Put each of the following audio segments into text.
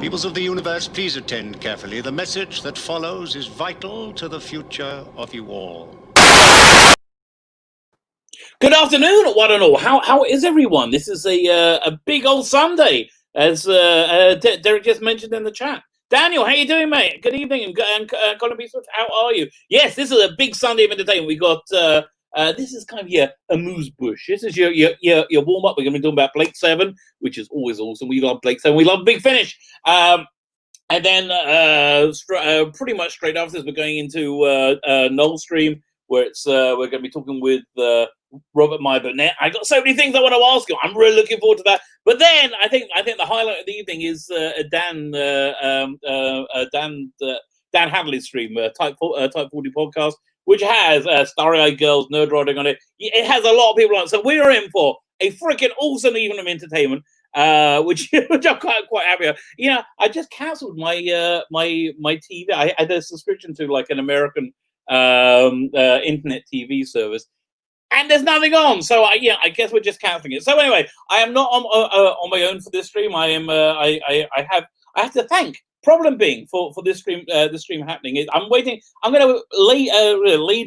Peoples of the universe, please attend carefully. The message that follows is vital to the future of you all. Good afternoon, one and all. How is everyone? This is a big old Sunday, as Derek just mentioned in the chat. Daniel, how you doing, mate? Good evening, and Colin, how are you? Yes, this is a big Sunday of entertainment. We got this is kind of your amuse bouche. This is your warm up. We're going to be talking about Blake 7, which is always awesome. We love Blake 7. We love Big Finish. And then pretty much straight after this, we're going into Noel's stream, where it's we're going to be talking with Robert Benet. I got so many things I want to ask him. I'm really looking forward to that. But then I think the highlight of the evening is Dan Hadley's stream, Type 40 podcast, which has Starry-Eyed Girls, Nerd Riding on it. It has a lot of people on it. So we're in for a freaking awesome evening of entertainment, which I'm quite happy about. You know, I just cancelled my TV. I had a subscription to like an American internet TV service, and there's nothing on. So I guess we're just cancelling it. So anyway, I am not on my own for this stream. I am I have to thank Problem Being for this stream happening. I'm waiting. I'm going to lay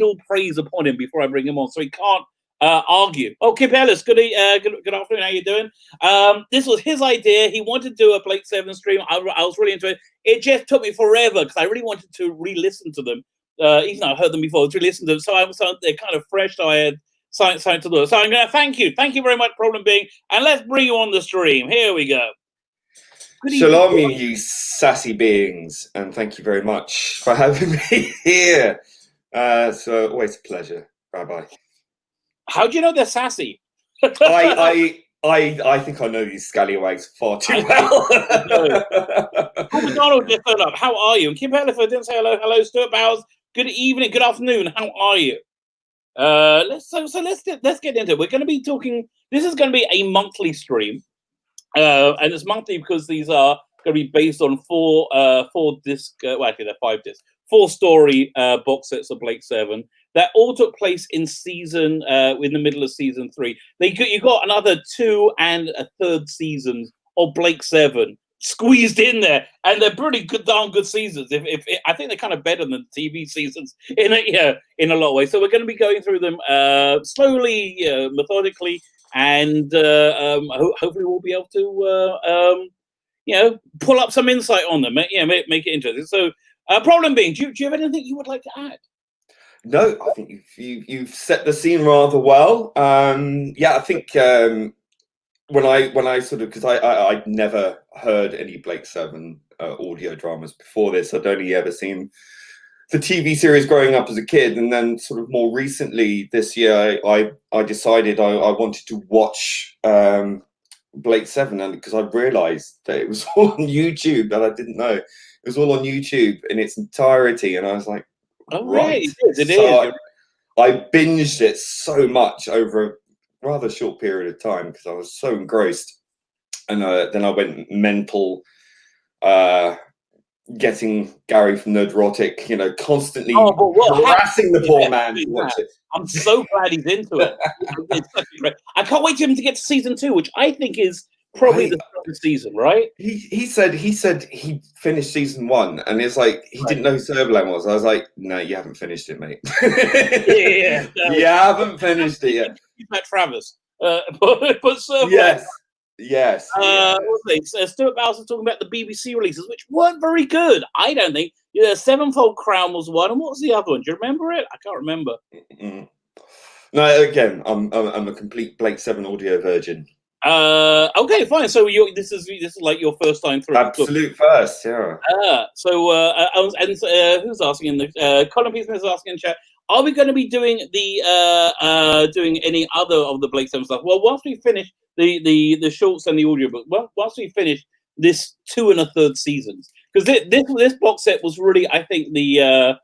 all praise upon him before I bring him on, so he can't argue. Oh, Kip Ellis, good afternoon. How you doing? This was his idea. He wanted to do a Blake 7 stream. I was really into it. It just took me forever because I really wanted to re-listen to them. Even though I heard them before, to listen to them. So they're kind of fresh. So I had something to do. So I'm going to thank you very much, Problem Being, and let's bring you on the stream. Here we go. Shalom, you sassy beings, and thank you very much for having me here. It's always a pleasure, Rabbi. How do you know they're sassy? I think I know these scallywags far too well. McDonald just turned up. How are you? And Kim Hellifer didn't say hello. Hello, Stuart Bowers. Good evening. Good afternoon. How are you? Let's get into it. We're going to be talking. This is going to be a monthly stream, and it's monthly because these are going to be based on four disc. Well, actually, they're 5 discs. 4 story box sets of Blake 7 that all took place in the middle of season 3. You got another 2 and a third seasons of Blake 7 squeezed in there, and they're pretty darn good seasons. If I think they're kind of better than TV seasons in a lot of ways. So we're going to be going through them slowly, methodically, and hopefully we'll be able to pull up some insight on them. Make it interesting. So. Problem Being, do you have anything you would like to add? No, I think you've set the scene rather well. I think when I sort of, because I'd never heard any Blake 7 audio dramas before this. I'd only ever seen the TV series growing up as a kid, and then sort of more recently this year, I decided I wanted to watch Blake 7, and because I realised that it was all on YouTube, and I didn't know. It was all on YouTube in its entirety, and I was like, right. It is. I binged it so much over a rather short period of time because I was so engrossed. And then I went mental, getting Gary from Nerdrotic, constantly harassing the poor man to watch it. I'm so glad he's into it. I can't wait for him to get to season 2, which I think is probably the strongest season, right? He said he finished season 1, and it's like he didn't know who Servalan was. I was like, no, you haven't finished it, mate. You haven't finished it yet. He's met Travis, but Servalan. Yes. Stuart Bowers was talking about the BBC releases, which weren't very good. I don't think. Sevenfold Crown was one, and what was the other one? Do you remember it? I can't remember. No, again, I'm a complete Blake 7 audio virgin. Okay, fine. So this is like your first time through. Absolute first, yeah. Who's asking in the Colin Peterson is asking in chat, are we going to be doing doing any other of the Blake 7 stuff? Well, once we finish the shorts and the audiobook, once we finish this 2 1/3 seasons, because this box set was really, I think, the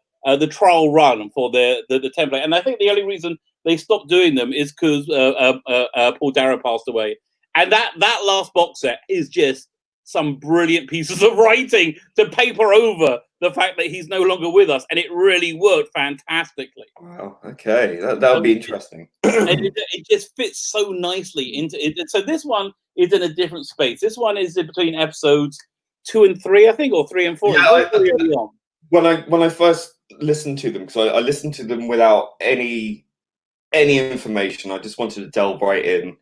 trial run for the template, and I think the only reason they stopped doing them is because Paul Darrow passed away. And that last box set is just some brilliant pieces of writing to paper over the fact that he's no longer with us. And it really worked fantastically. Wow, okay. That'll be interesting. And it just fits so nicely into it. So this one is in a different space. This one is in between episodes 2 and 3, I think, or 3 and 4. Yeah, Very early on. When I first listened to them, because I listened to them without any information, I just wanted to delve right in,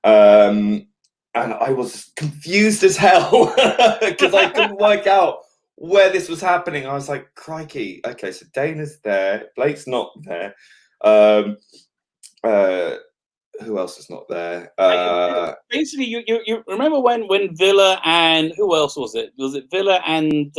and I was confused as hell because I couldn't work out where this was happening. I was like, crikey, okay, so Dana's there, Blake's not there. Who else is not there? Basically, you remember when Villa and who else was it? Was it Villa and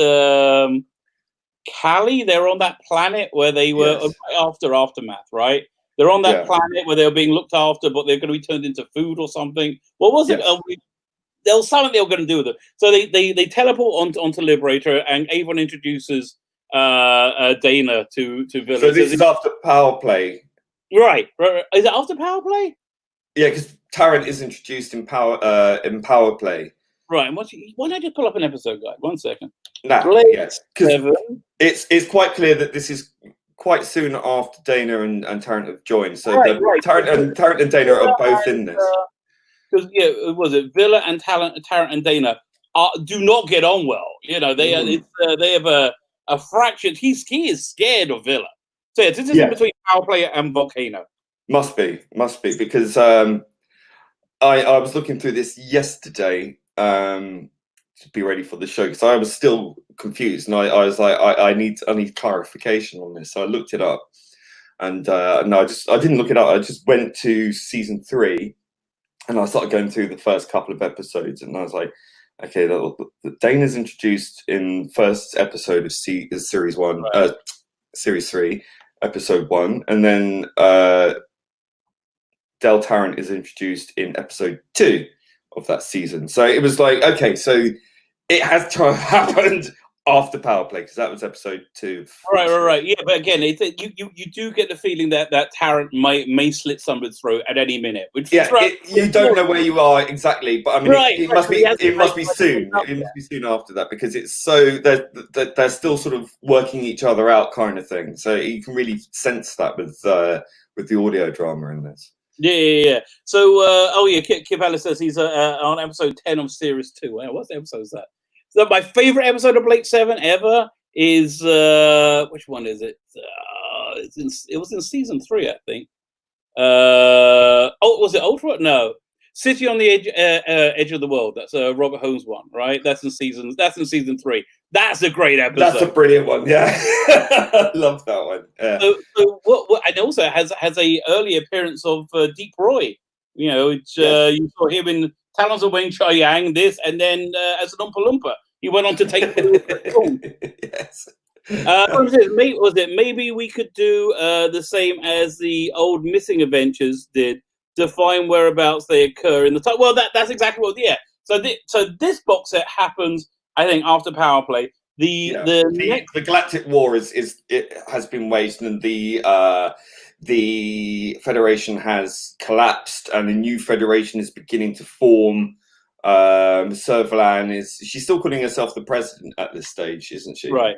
Callie? They were on that planet where they were after Aftermath, right? They're on that planet where they were being looked after, but they're going to be turned into food or something. What was it? There was something they were going to do with it. So they teleport onto Liberator, and Avon introduces Dana to Villa. So this is after Power Play. Right. Is it after Power Play? Yeah, because Tarrant is introduced in Power Play. Right. And why don't I just pull up an episode guide? 1 second. Yes, because it's quite clear that this is quite soon after Dana and Tarrant have joined. So Tarrant and Dana are both in this. Because was it Villa and Tarrant and Dana do not get on well. You know, they have a fractured. He is scared of Villa. So this is in between Power Play and Volcano. Must be because I was looking through this yesterday to be ready for the show because I was still confused and I was like I need clarification on this. So I looked it up and I didn't look it up. I just went to season 3 and I started going through the first couple of episodes and I was like, okay, Dana's introduced in first episode of series 1, series 3. Episode 1, and then Del Tarrant is introduced in episode 2 of that season. So it was like, okay, so it has to have happened after Power Play because that was episode 2. Right. Yeah, but again, you do get the feeling that Tarrant may slit somebody's throat at any minute. Which you don't know where you are exactly, but I mean, it must be soon. It must be soon after that because it's so they're still sort of working each other out, kind of thing. So you can really sense that with the audio drama in this. Yeah. So, Kip Ellis says he's on episode 10 of series 2. What episode is that? So my favorite episode of Blake 7 ever is which one is it? It was in season 3, I think. Was it Ultra? No, City on the Edge of the World. That's a Robert Holmes one, right? That's in season 3. That's a great episode. That's a brilliant one. Yeah, I love that one. Yeah. So what? And also has a early appearance of Deep Roy. You know, you saw him in Talons of Wing Chai Yang. This and then as an Oompa Loompa. He went on to take the film. Yes. Was it maybe we could do the same as the old Missing Adventures did to find whereabouts they occur in the time? Well, that's exactly what. Yeah. So this box set happens, I think, after Power Play. The Galactic War has been waged, and the Federation has collapsed, and a new Federation is beginning to form. Servalan she's still calling herself the president at this stage, isn't she? Right.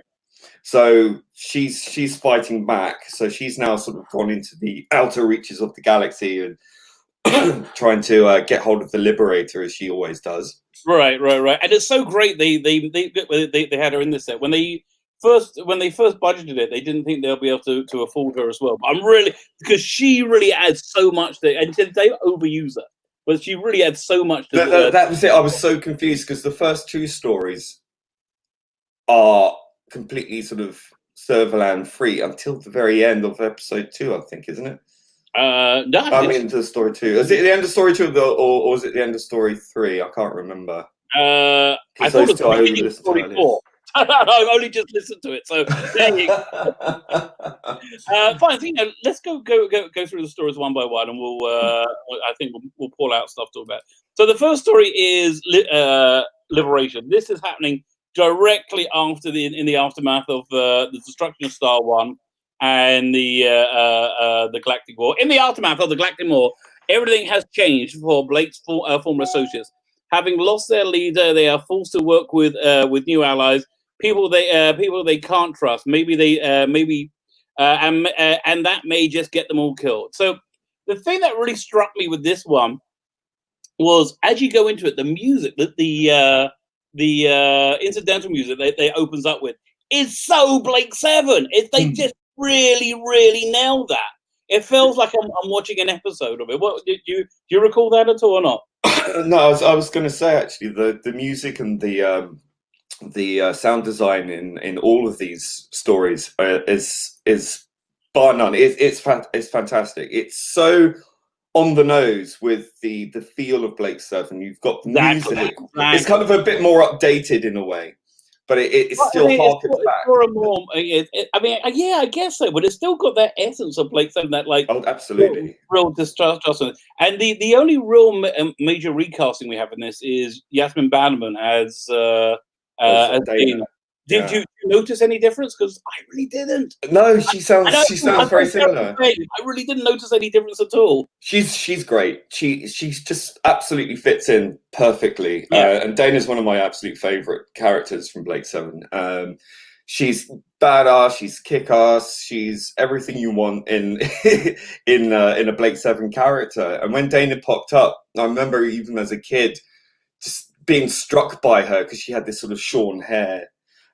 So she's fighting back. So she's now sort of gone into the outer reaches of the galaxy and trying to get hold of the Liberator, as she always does. Right. And it's so great they had her in this set when they first budgeted it. They didn't think they'll be able to afford her as well. But I'm really, because she really adds so much and they overuse her. But she really had so much to do. That was it. I was so confused because the first 2 stories are completely sort of Servalan free until the very end of episode 2, I think, isn't it? No. I mean, to story 2. Is it the end of story 2 or was it the end of story 3? I can't remember. I thought it was the beginning of story 4. I've only just listened to it, so there you go. Fine. So, let's go through the stories one by one, and I think we'll pull out stuff to talk about. So the first story is Liberation. This is happening directly after in the aftermath of the destruction of Star 1 and the Galactic War. In the aftermath of the Galactic War, everything has changed for Blake's former associates. Having lost their leader, they are forced to work with new allies. People they can't trust. Maybe and that may just get them all killed. So the thing that really struck me with this one was, as you go into it, the music, the incidental music they opens up with is so Blake Seven. They just really, really nailed that. It feels like I'm watching an episode of it. What do you recall that at all or not? No, I was going to say actually the music and the sound design in all of these stories is bar none. It's fantastic. It's so on the nose with the feel of Blake Seven. You've got the music. Exactly. It's kind of a bit more updated in a way, but it's still harkens back. I guess so, but it's still got that essence of Blake Seven, that absolutely real distrust. And the only real major recasting we have in this is Yasmin Bannerman as Dana. Did you notice any difference? Because I really didn't. No, she sounds very similar. I really didn't notice any difference at all. She's great. She's just absolutely fits in perfectly. Yeah. And Dana's one of my absolute favorite characters from Blake Seven. She's badass. She's kick-ass. She's everything you want in in a Blake Seven character. And when Dana popped up, I remember even as a kid just being struck by her because she had this sort of shorn hair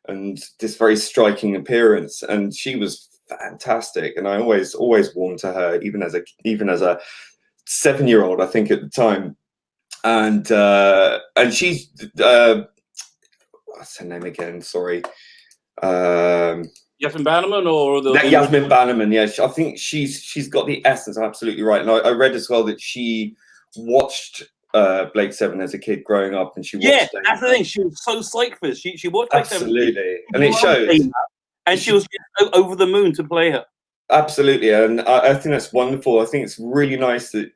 and this very striking appearance, and she was fantastic. And I always warmed to her, even as a 7-year-old, I think at the time. And she's what's her name again? Sorry, Yasmin Bannerman or Yasmin Bannerman. Yeah, I think she's got the essence absolutely right. And I read as well that she watched Blake Seven as a kid growing up, and she watched that's the thing. She was so psyched for this. She watched Blake absolutely, Seven, and it shows. And she was over the moon to play her. Absolutely, and I think that's wonderful. I think it's really nice that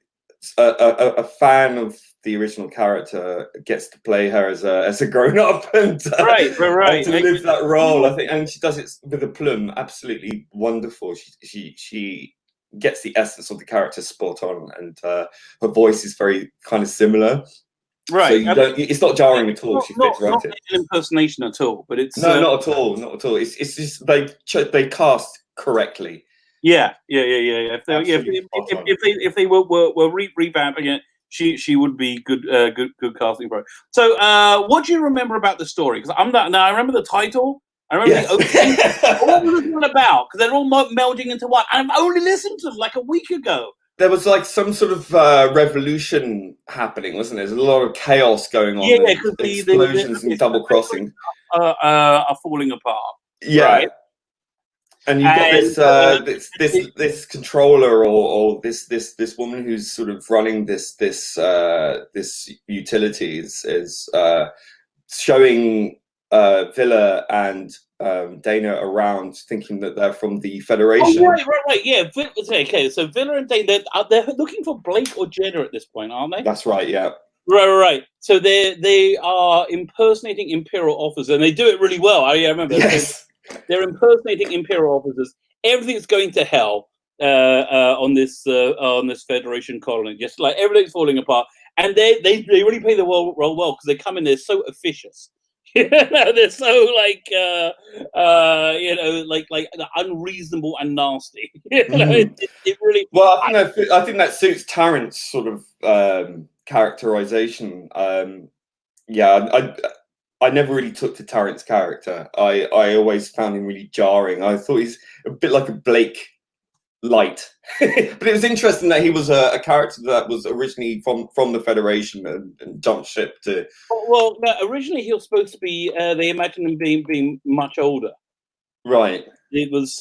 a fan of the original character gets to play her as a grown up and to live that role. I think, and she does it with a plum. Absolutely wonderful. She gets the essence of the character spot on, and her voice is very kind of similar. Right. So it's not jarring at all. She fits right in. Not an impersonation at all, but it's not at all. Not at all. It's just they cast correctly. Yeah. If they were revamping it, she would be good casting for it. So, what do you remember about the story? Because I remember the title. I remember the opening. What was it all about? Because they're all melding into one. I've only listened to them like a week ago. There was like some sort of revolution happening, wasn't there? There's a lot of chaos going on. Yeah, because explosions and double crossing are falling apart. Yeah, right? And you've got this controller or this woman who's sort of running this utilities is showing Villa and Dana around, thinking that they're from the Federation. Oh, right. Yeah. Okay. So Villa and Dana, they're looking for Blake or Jenna at this point, aren't they? That's right. Yeah. Right. So they are impersonating Imperial officers, and they do it really well. I remember. Yes. They're impersonating Imperial officers. Everything's going to hell on this Federation colony. Just like everything's falling apart, and they really play the role well because they come in there so officious. They're so like unreasonable and nasty. It really. Well, I think that suits Tarrant's sort of characterization. I never really took to Tarrant's character. I always found him really jarring. I thought he's a bit like a Blake light. But it was interesting that he was a character that was originally from the Federation and jumped ship to. Well, no, originally he was supposed to be. They imagined him being much older. Right. It was.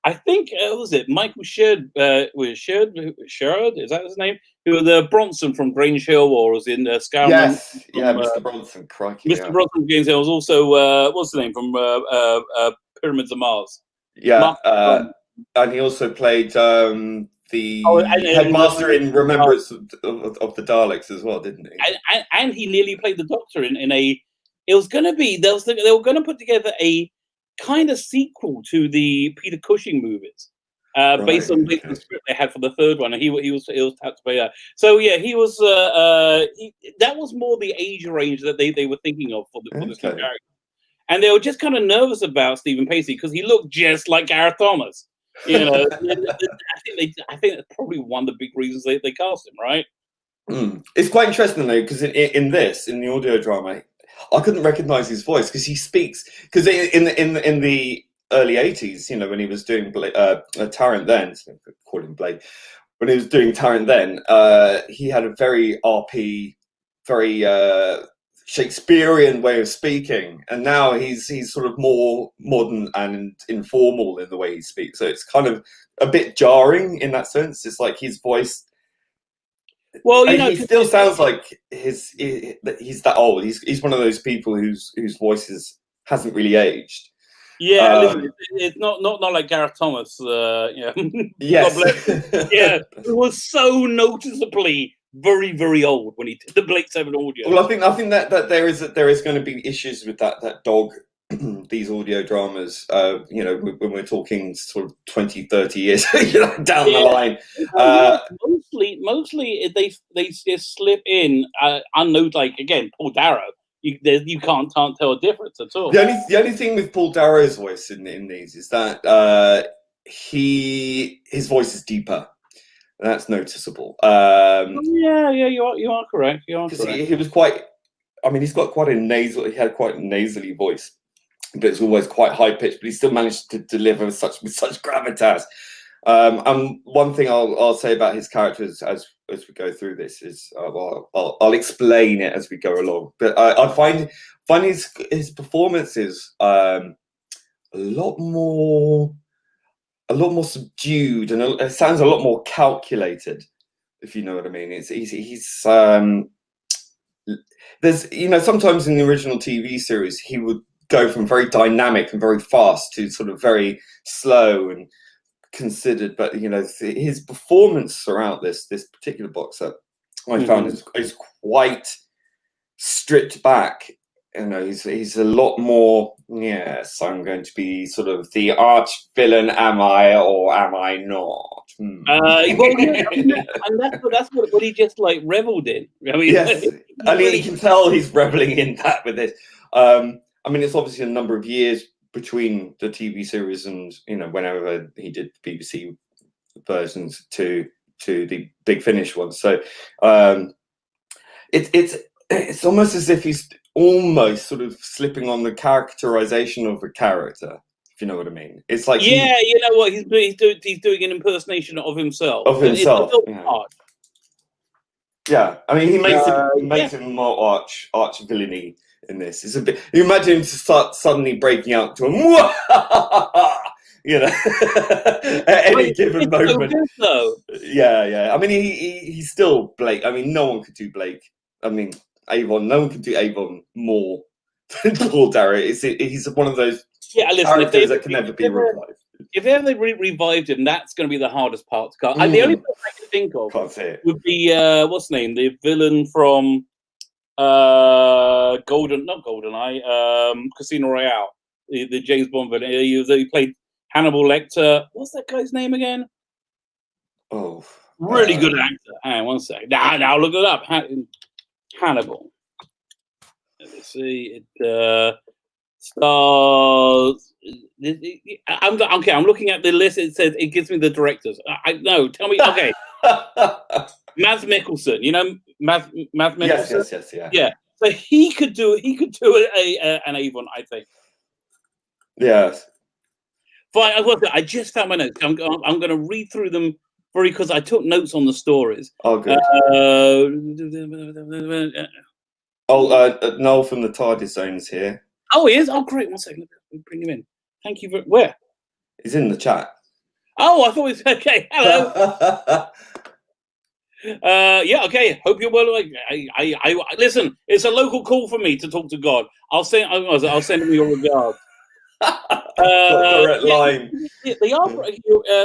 I think was it Michael Sherrod? Sherrod, is that his name? Who was the Bronson from Grange Hill, or was in Scoundrel? Yes, Mr. Bronson. Crikey, Mr. Bronson from Grange Hill was also what's the name from Pyramids of Mars? Yeah, and he also played the headmaster in Remembrance of the Daleks as well, didn't he? And he nearly played the Doctor in a. It was going to be they were going to put together a kind of sequel to the Peter Cushing movies, based on the script they had for the third one, and he was tapped to play that. So yeah, he was. That was more the age range that they were thinking of for this character, and they were just kind of nervous about Stephen Pacey because he looked just like Gareth Thomas. You know, I think that's probably one of the big reasons they cast him, right? It's quite interesting though, because in the audio drama, I couldn't recognize his voice because he speaks. Because in the early '80s, when he was doing Tarrant, then call him Blade. When he was doing Tarrant, then he had a very RP, very Shakespearean way of speaking, and now he's sort of more modern and informal in the way he speaks. So it's kind of a bit jarring in that sense. It's like his voice. Well, he still sounds like he's that old. He's one of those people whose voices hasn't really aged. Yeah, listen, it's not like Gareth Thomas. Yes. Yeah, it was so noticeably very, very old when he did the Blake 7 audio. Well, I think that there is going to be issues with that dog. These audio dramas, when we're talking sort of 20, 30 years down the line. Mostly they just slip in unknown, like again, Paul Darrow. You can't tell a difference at all. The only thing with Paul Darrow's voice in these is that his voice is deeper. That's noticeable. Yeah, you are correct. You are correct. He was quite. I mean, he's got quite a nasal. He had quite a nasally voice, but it's always quite high pitched. But he still managed to deliver with such gravitas. And one thing I'll say about his characters as we go through this is, I'll explain it as we go along. But I find his performances a lot more subdued, and it sounds a lot more calculated, if you know what I mean. There's sometimes in the original TV series he would go from very dynamic and very fast to sort of very slow and considered, but his performance throughout this particular box set I found is quite stripped back. He's a lot more. Yes, I'm going to be sort of the arch villain. Am I or am I not? And that's what he just like reveled in. I mean, yes, you can tell he's reveling in that with this. I mean, it's obviously a number of years between the TV series and whenever he did BBC versions to the Big Finish one. So it's almost as if he's almost sort of slipping on the characterization of a character, if you know what I mean. It's like you know what he's doing an impersonation of himself. Yeah, I mean, he makes him more arch villainy in this. It's a bit. You imagine him to start suddenly breaking out to him, at any given moment. So good, though. Yeah. I mean, he's still Blake. I mean, no one could do Blake. I mean, Avon. No one could do Avon more than Paul Darrow. He's one of those characters that can never be revived. If they ever revived him, that's going to be the hardest part to cut. The only person I can think of would be what's the name? The villain from Casino Royale, the James Bond villain. He played Hannibal Lecter. What's that guy's name again? Oh, really good actor. Hang on one sec. Now look it up. Hannibal. Let's see. It stars. I'm looking at the list. It says it gives me the directors. Tell me. Okay. Mads Mikkelsen. You know Mads Mikkelsen. Yes. Yeah. So he could do an Avon, I think. Yes. Fine. I just found my notes. I'm going to read through them because I took notes on the stories. Oh, good. Noel from the TARDIS Zone is here. Oh, he is? Oh, great. 1 second. Let me bring him in. Thank you. Where? He's in the chat. Oh, I thought he was... Okay. Hello. Yeah, okay. Hope you're well. I listen, it's a local call for me to talk to God. I'll send him your regards. Direct line. They are,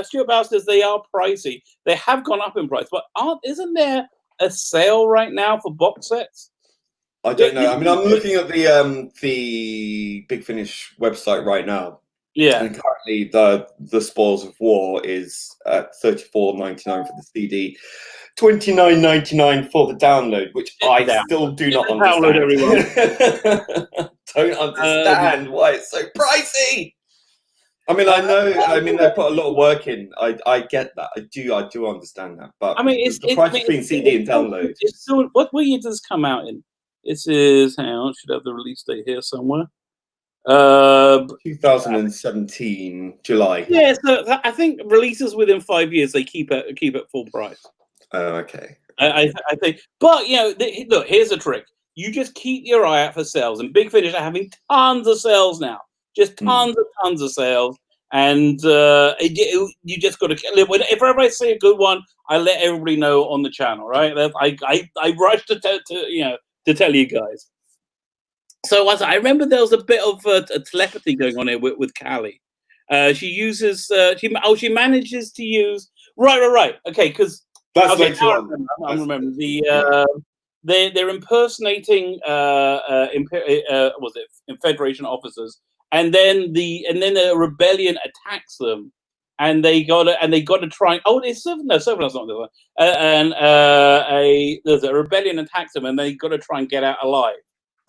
Stuart Bauer says they are pricey. They have gone up in price, but isn't there a sale right now for box sets? I don't know. I mean, I'm looking at the Big Finish website right now. Yeah. And currently the Spoils of War is at $34.99 for the CD, $29.99 for the download, which I still do not understand. Don't understand why it's so pricey. I mean, I know. I mean, they put a lot of work in. I get that. I do understand that. But I mean, the price between CD and download. It's still, what year does this come out in? This is, hang on, I should have the release date here somewhere. 2017 July. Yeah, so I think releases within 5 years they keep at full price. Oh, okay. I think, but you know, look, here's a trick. You just keep your eye out for sales, and Big Finish are having tons of sales now, just tons of sales, and you just got to. If everybody see a good one, I let everybody know on the channel, right? I rush to tell you guys. So I remember there was a bit of a telepathy going on here with Callie. She uses she manages to use right. Okay, because that's later on. I remember they're impersonating was it Federation officers, and then the rebellion attacks them, and they got to try. Oh, it's Servant's not this one. There's a rebellion attacks them, and they got to try and get out alive.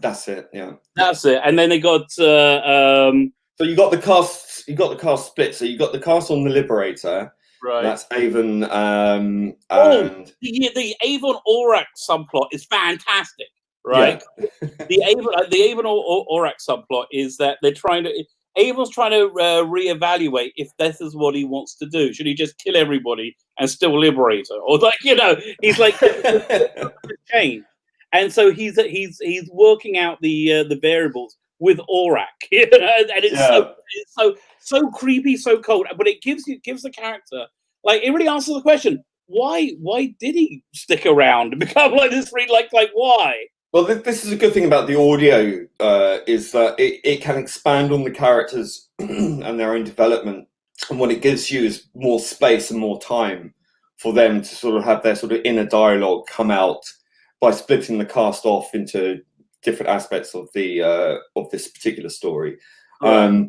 That's it. Yeah. That's it. And then they got. So you got the cast. You got the cast split. So you got the cast on the Liberator. Right. That's Avon. And the Avon Aurak subplot is fantastic. Right. Yeah. the Avon Aurak subplot is that Avon's trying to reevaluate if this is what he wants to do. Should he just kill everybody and still liberate her, or he's like change. And so he's working out the variables with Aurak, and it's so creepy, so cold, but it gives the character, like, it really answers the question: why did he stick around and become like this? Like why? Well, this is a good thing about the audio, is that it can expand on the characters and their own development, and what it gives you is more space and more time for them to sort of have their sort of inner dialogue come out, by splitting the cast off into different aspects of this particular story. Right.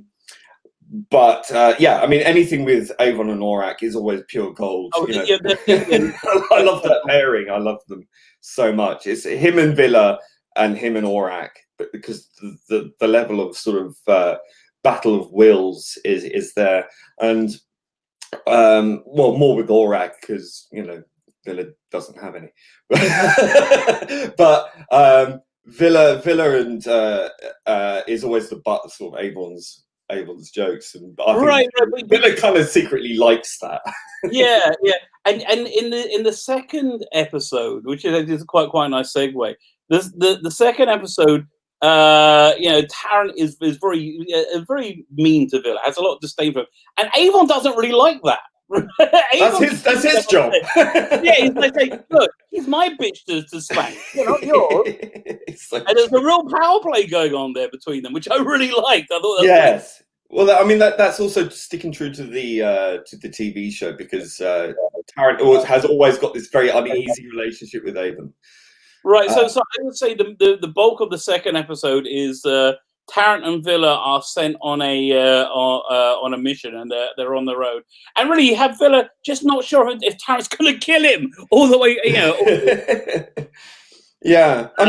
But I mean, anything with Avon and Aurak is always pure gold. Oh, I love that pairing. I love them so much. It's him and Villa and him and Aurak, but because the level of sort of battle of wills is there, and more with Aurak because Villa doesn't have any, but Villa and is always the butt of sort of Avon's jokes, and I think Villa kind of secretly likes that. yeah, and in the second episode, which is quite a nice segue. The second episode, Tarrant is very mean to Villa, has a lot of disdain for him, and Avon doesn't really like that. That's his job. Yeah, he's like, look, he's my bitch to spank, not yours. And there's a real power play going on there between them, which I really liked. I thought yes. Well, I mean that's also sticking true to the TV show, because Tarrant has always got this very uneasy relationship with Avon. Right. So I would say the bulk of the second episode is Tarrant and Villa are sent on a mission, and they're on the road. And really, you have Villa just not sure if Tarrant's going to kill him all the way. Yeah, I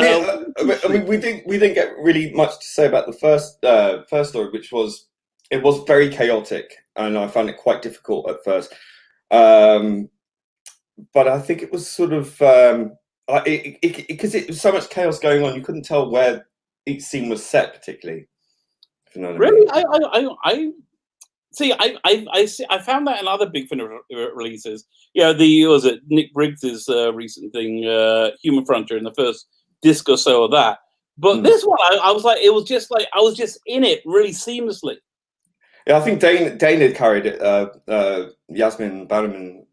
mean, we didn't get really much to say about the first story, which was very chaotic, and I found it quite difficult at first. But I think it was sort of because it was so much chaos going on, you couldn't tell where each scene was set particularly. If you know what really, I mean. I see. I found that in other Big Finish releases. Was it Nick Briggs's recent thing, Human Frontier, in the first disc or so of that. But this one, I was like, it was just like I was just in it really seamlessly. Yeah, I think Dane had carried it. Yasmin Bannerman,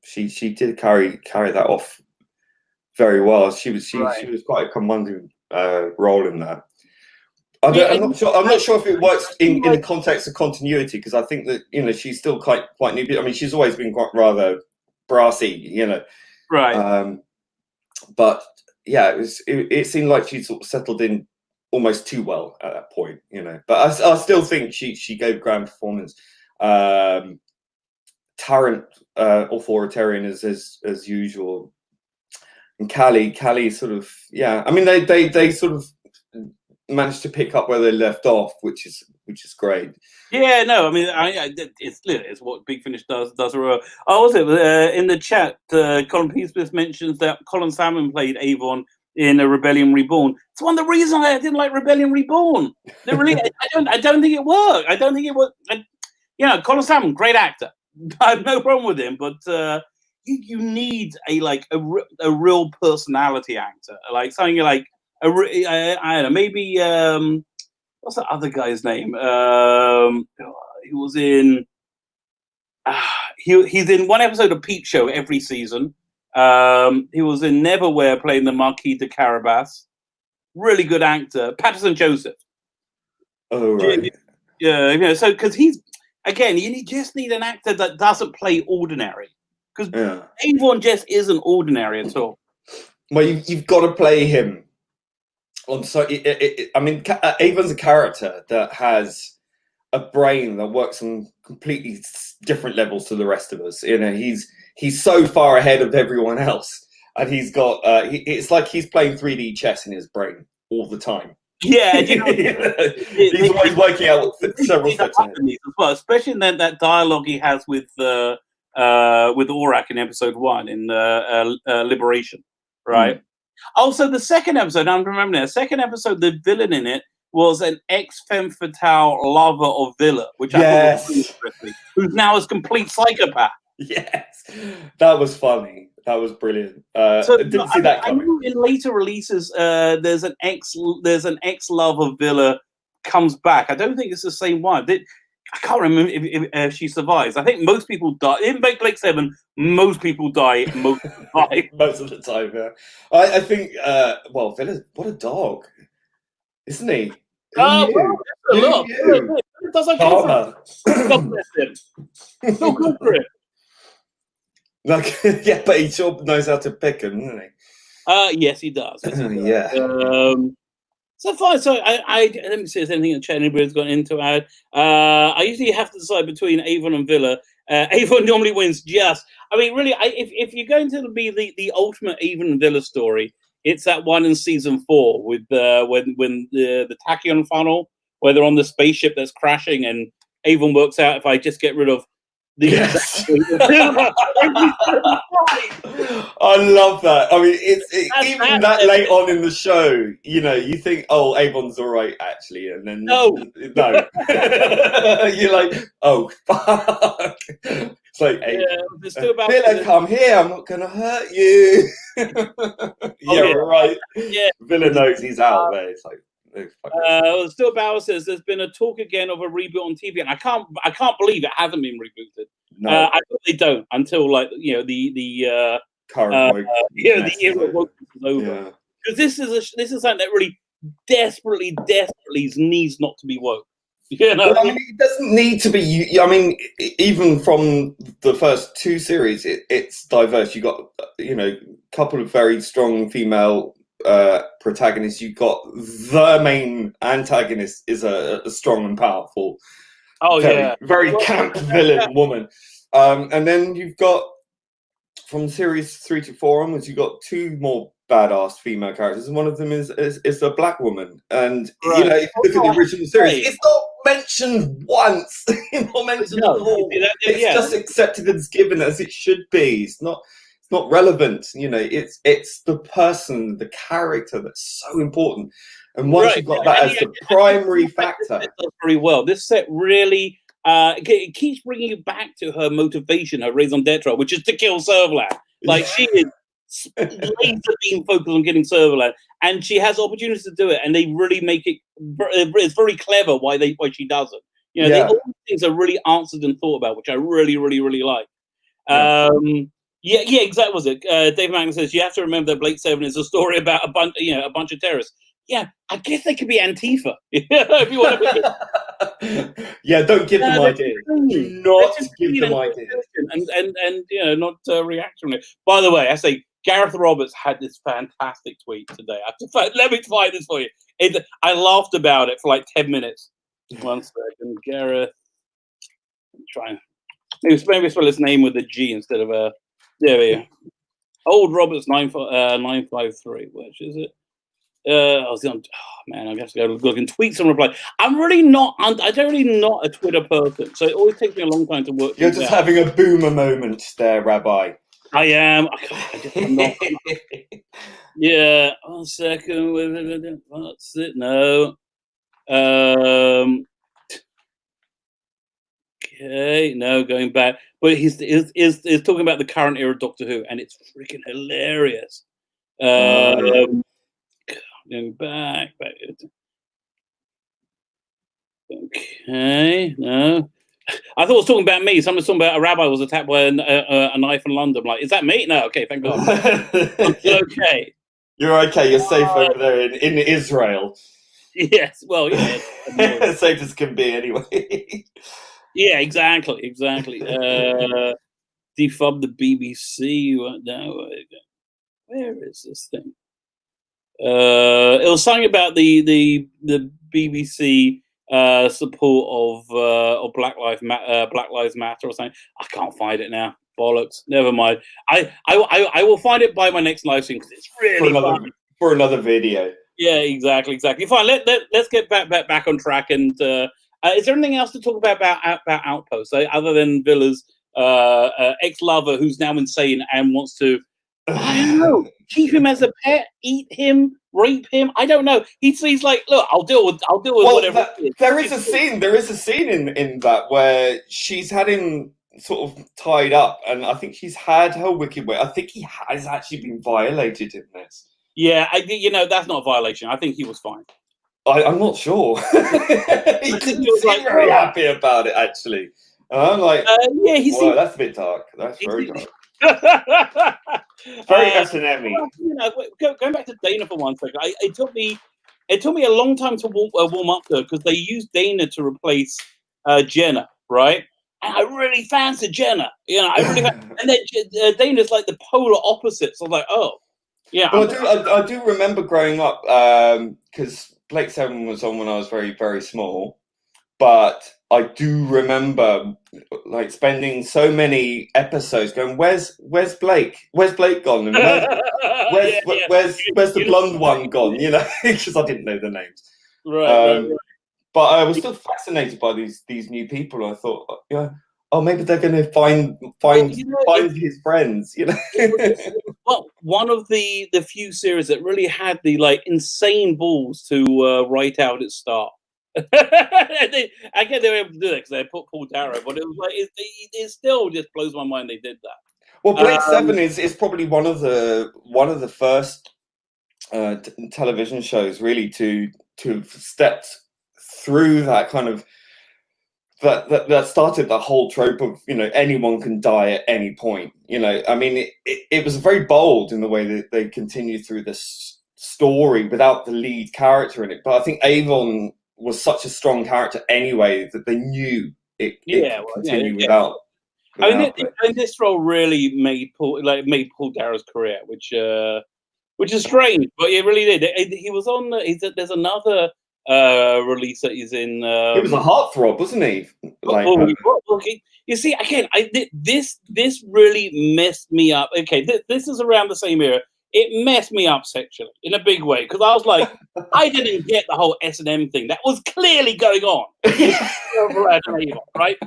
she did carry that off very well. She was quite a commanding role in that. I'm not sure if it works in the context of continuity, because I think that she's still quite new. I mean, she's always been quite rather brassy, right. But yeah, it seemed like she sort of settled in almost too well at that point, But I still think she gave grand performance. Tarrant authoritarian as usual, and Callie sort of I mean they sort of managed to pick up where they left off, which is which is great. Yeah, no, I mean, it's what Big Finish does well. Oh, was it in the chat? Colin Peace mentions that Colin Salmon played Avon in a Rebellion Reborn. It's one of the reasons I didn't like Rebellion Reborn. Really, I don't think it worked. I don't think it worked. Colin Salmon, great actor. I have no problem with him, but you need a real personality actor, like something like I don't know, maybe what's that other guy's name? He was in he's in one episode of Peep Show every season. He was in Neverwhere playing the Marquis de Carabas. Really good actor, Patterson Joseph. Oh right. Yeah, so because he's again, you just need an actor that doesn't play ordinary, because Avon just isn't ordinary at all. Well, you've got to play him. I mean, Avon's a character that has a brain that works on completely different levels to the rest of us. He's so far ahead of everyone else, and he's got. It's like he's playing 3D chess in his brain all the time. Yeah, he's always working out several steps ahead as well, especially in that dialogue he has with Aurak in episode 1 in Liberation, right? Also, the second episode, I'm remembering the second episode, the villain in it was an ex-femme fatale lover of Villa, which I thought was really interesting, who's now a complete psychopath. Yes, that was funny. That was brilliant. I didn't see that coming. I know in later releases, there's an ex-love of Villa comes back. I don't think it's the same one. I can't remember if she survives. I think most people die. In Blake 7, most people die most of the time. Most of the time, yeah. I think, Villa's, what a dog, isn't he? Look. It does okay for him. God bless him. So good for him. Like, yeah, but he sure knows how to pick him, doesn't he? Yes, he does. Yeah. So fine. So I let me see if there's anything in the chat anybody's got into add. I usually have to decide between Avon and Villa. Avon normally wins. Really, if you're going to be the ultimate Avon and Villa story, it's that one in season 4 with when the tachyon funnel, where they're on the spaceship that's crashing, and Avon works out if I just get rid of. Yes. I love that. I mean, even that late on in the show, you think, oh, Avon's all right, actually, and then no. You're like, oh, fuck. It's like, Villa, come here. I'm not gonna hurt you. Right. Yeah, Villa knows he's out there. It's like. Still Bauer says there's been a talk again of a reboot on TV, and I can't believe it hasn't been rebooted. No. I really don't until the current the era of woke is over. Because this is something that really desperately needs not to be woke. Well, I mean, it doesn't need to be. I mean, even from the first 2 series, it's diverse. You got a couple of very strong female protagonists. You've got the main antagonist is a strong and powerful, very camp villain woman, and then you've got from series 3 to 4 onwards, you've got 2 more badass female characters, and one of them is a black woman. And if you look at the original series, it's not mentioned once. It's not mentioned at all. It's just accepted as given as it should be. It's not relevant. It's the person, the character that's so important. And once you've got that as the primary factor, it does very well. This set really it keeps bringing you back to her motivation, her raison d'etre, which is to kill Servalan. Like she is laser being focused on getting Servalan, and she has opportunities to do it, and they really make it. It's very clever why she does it. All these things are really answered and thought about, which I really like. Yeah, exactly. Was it? Dave Macneil says you have to remember that Blake 7 is a story about a bunch of terrorists. Yeah, I guess they could be Antifa if you want to be. Yeah, don't give them ideas. Do not give them ideas, and not react from it. By the way, I say Gareth Roberts had this fantastic tweet today. Let me find this for you. I laughed about it for like 10 minutes. 1 second, Gareth. I'm trying. Maybe spell his name with a G instead of a. There we go. Old Roberts 953. Which is it? I was on. Oh man, I have to go look and tweet some reply. I'm really not. I'm really not a Twitter person, so it always takes me a long time to work. You're just having a boomer moment there, Rabbi. I am. I'm not. Yeah. 1 second. What's it? No. Okay. No, going back. But he's talking about the current era of Doctor Who, and it's freaking hilarious. Going back. Okay, no. I thought it was talking about me. Someone was talking about a rabbi was attacked by a knife in London. I'm like, is that me? No, okay, thank God. I'm still okay. You're okay. You're safe over there in Israel. Yes, well, yeah. Safe as can be, anyway. Yeah, exactly. Defub the BBC. No, where is this thing? It was something about the BBC support of Black Lives Matter or something. I can't find it now. Bollocks. Never mind. I will find it by my next live stream because it's really fun. For another video. Yeah, exactly. Fine. Let's get back on track. And is there anything else to talk about Outpost other than Villa's ex-lover who's now insane and wants to? I don't know. Keep him as a pet, eat him, rape him. I don't know. He's like, look, I'll deal with whatever. There is a scene in that where she's had him sort of tied up, and I think she's had her wicked way. I think he has actually been violated in this. Yeah, that's not a violation. I think he was fine. I'm not sure. He didn't seem very happy about it, actually. And I'm like, yeah, that's a bit dark. That's very dark. Very S&M-y. Going back to Dana for 1 second, it took me a long time to warm up to her because they used Dana to replace Jenna, right? And I really fancied Jenna, and then Dana's like the polar opposite. So I was like, oh, yeah. Well, I do remember growing up because Blake 7 was on when I was very, very small, but I do remember like spending so many episodes going, where's Blake? Where's Blake gone? And where's the blonde one gone? Because I didn't know the names. Right. But I was still fascinated by these new people. I thought, maybe they're going to find his friends. Well, one of the few series that really had the like insane balls to write out its start. I guess they were able to do that because they put Paul Darrow, but it was like it still just blows my mind they did that. Well, Blake 7 is probably one of the first television shows really to have stepped through that kind of that started the whole trope of anyone can die at any point. I mean, it was very bold in the way that they continued through this story without the lead character in it. But I think Avon was such a strong character anyway that they knew it could continue without. I mean, this role really made Paul Darrow's career, which is strange, but it really did. He was on. There's another release that he's in. He was a heartthrob, wasn't he? You see, again, this really messed me up. Okay, this is around the same era. It messed me up sexually in a big way because I was like, I didn't get the whole S&M thing that was clearly going on, right?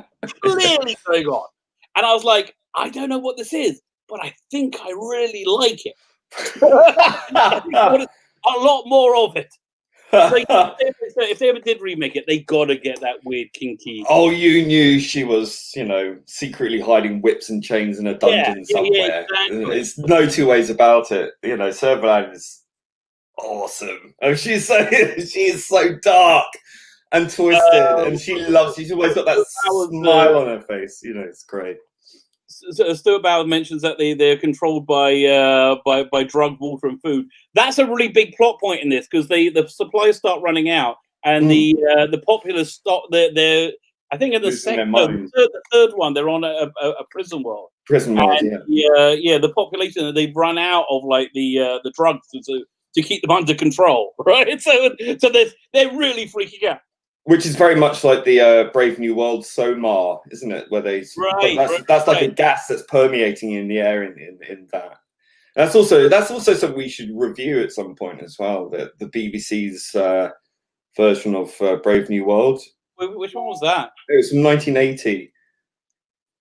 Clearly going on, and I was like, I don't know what this is, but I think I really like it. A lot more of it. If they ever did remake it, they gotta get that weird kinky. Oh, you knew she was, secretly hiding whips and chains in a dungeon somewhere. Yeah, exactly. There's no two ways about it. Servalan is awesome. Oh, she is so dark and twisted, and she's always got that smile on her face. It's great. So Stuart Ballard mentions that they're controlled by drug, water, and food. That's a really big plot point in this because the supplies start running out, and the populace stop. They're I think in the the third one they're on a prison world. Prison world, yeah. The population they've run out of like the drugs to keep them under control, right? So they're really freaking out. Which is very much like the Brave New World Somar, isn't it? Where that's like a gas that's permeating in the air in that. That's also something we should review at some point as well. The BBC's version of Brave New World. Which one was that? It was from 1980.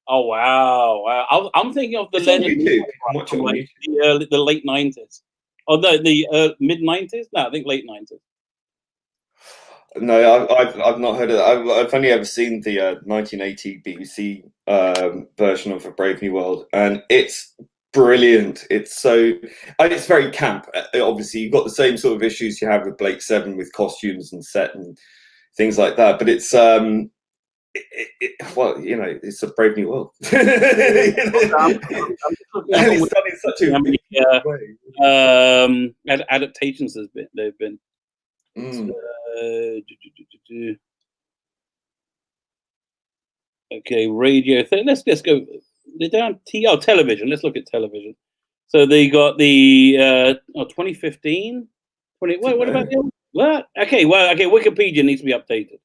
Oh wow! I'm thinking of the It's on Leonard YouTube. Nimoy Watch it on like YouTube. the late 90s. Oh no, the mid 90s. No, I think late 90s. No, I've not heard of that. I've only ever seen the 1980 BBC version of A Brave New World, and it's brilliant. It's it's very camp. Obviously, you've got the same sort of issues you have with Blake Seven with costumes and set and things like that. But it's well, you know, it's A Brave New World. You know? And it's done in such a way. Adaptations they've been. Okay, radio. Let's go. They're down television. Let's look at television. So they got the 2015. What about the what? Okay, well, Wikipedia needs to be updated.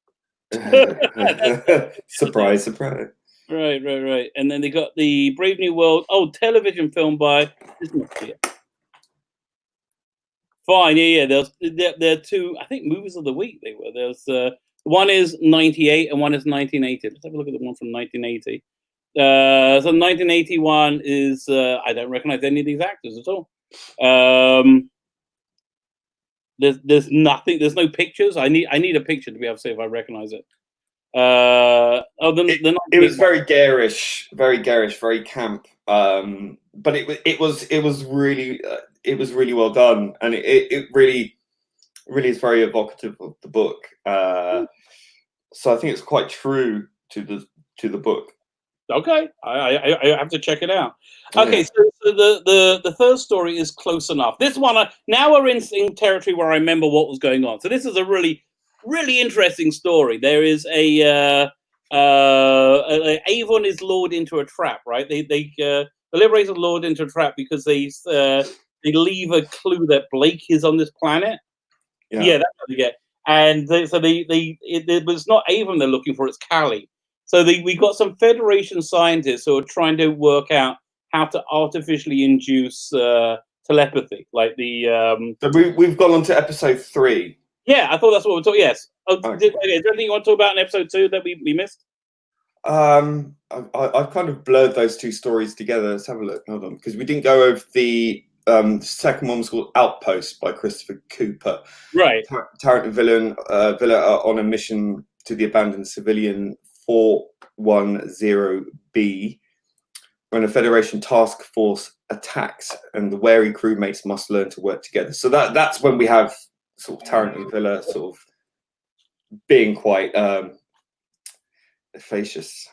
Surprise. Right. And then they got the Brave New World. Oh, television film by. Fine, yeah. There are two, I think, movies of the week. They were. There's one is 98 and one is 1980. Let's have a look at the one from 1980. So 1981 is I don't recognize any of these actors at all. There's nothing. There's no pictures. I need a picture to be able to say if I recognize it. It was very garish, very camp. But it was really well done, and it really is very evocative of the book. So I think it's quite true to the book. Okay, I have to check it out. Okay, yeah. So the first story is Close Enough. This one, now we're in territory where I remember what was going on. So this is a really interesting story. There is Avon is lured into a trap, right? The Liberators are lured into a trap because they leave a clue that Blake is on this planet. Yeah, that's what they get. And it was not Avon they're looking for; it's Callie. So we got some Federation scientists who are trying to work out how to artificially induce telepathy, like the. So we've gone on to episode 3. Yeah, I thought that's what we're talking. Yes. Okay. Is there anything you want to talk about in episode 2 that we missed? I've kind of blurred those two stories together. Let's have a look. Hold on, because we didn't go over the second one was called Outpost by Christopher Cooper. Right. Tarrant and Villa are on a mission to the abandoned civilian 410B when a Federation task force attacks, and the wary crewmates must learn to work together. So that's when we have sort of Tarrant and Villa sort of being quite efficacious.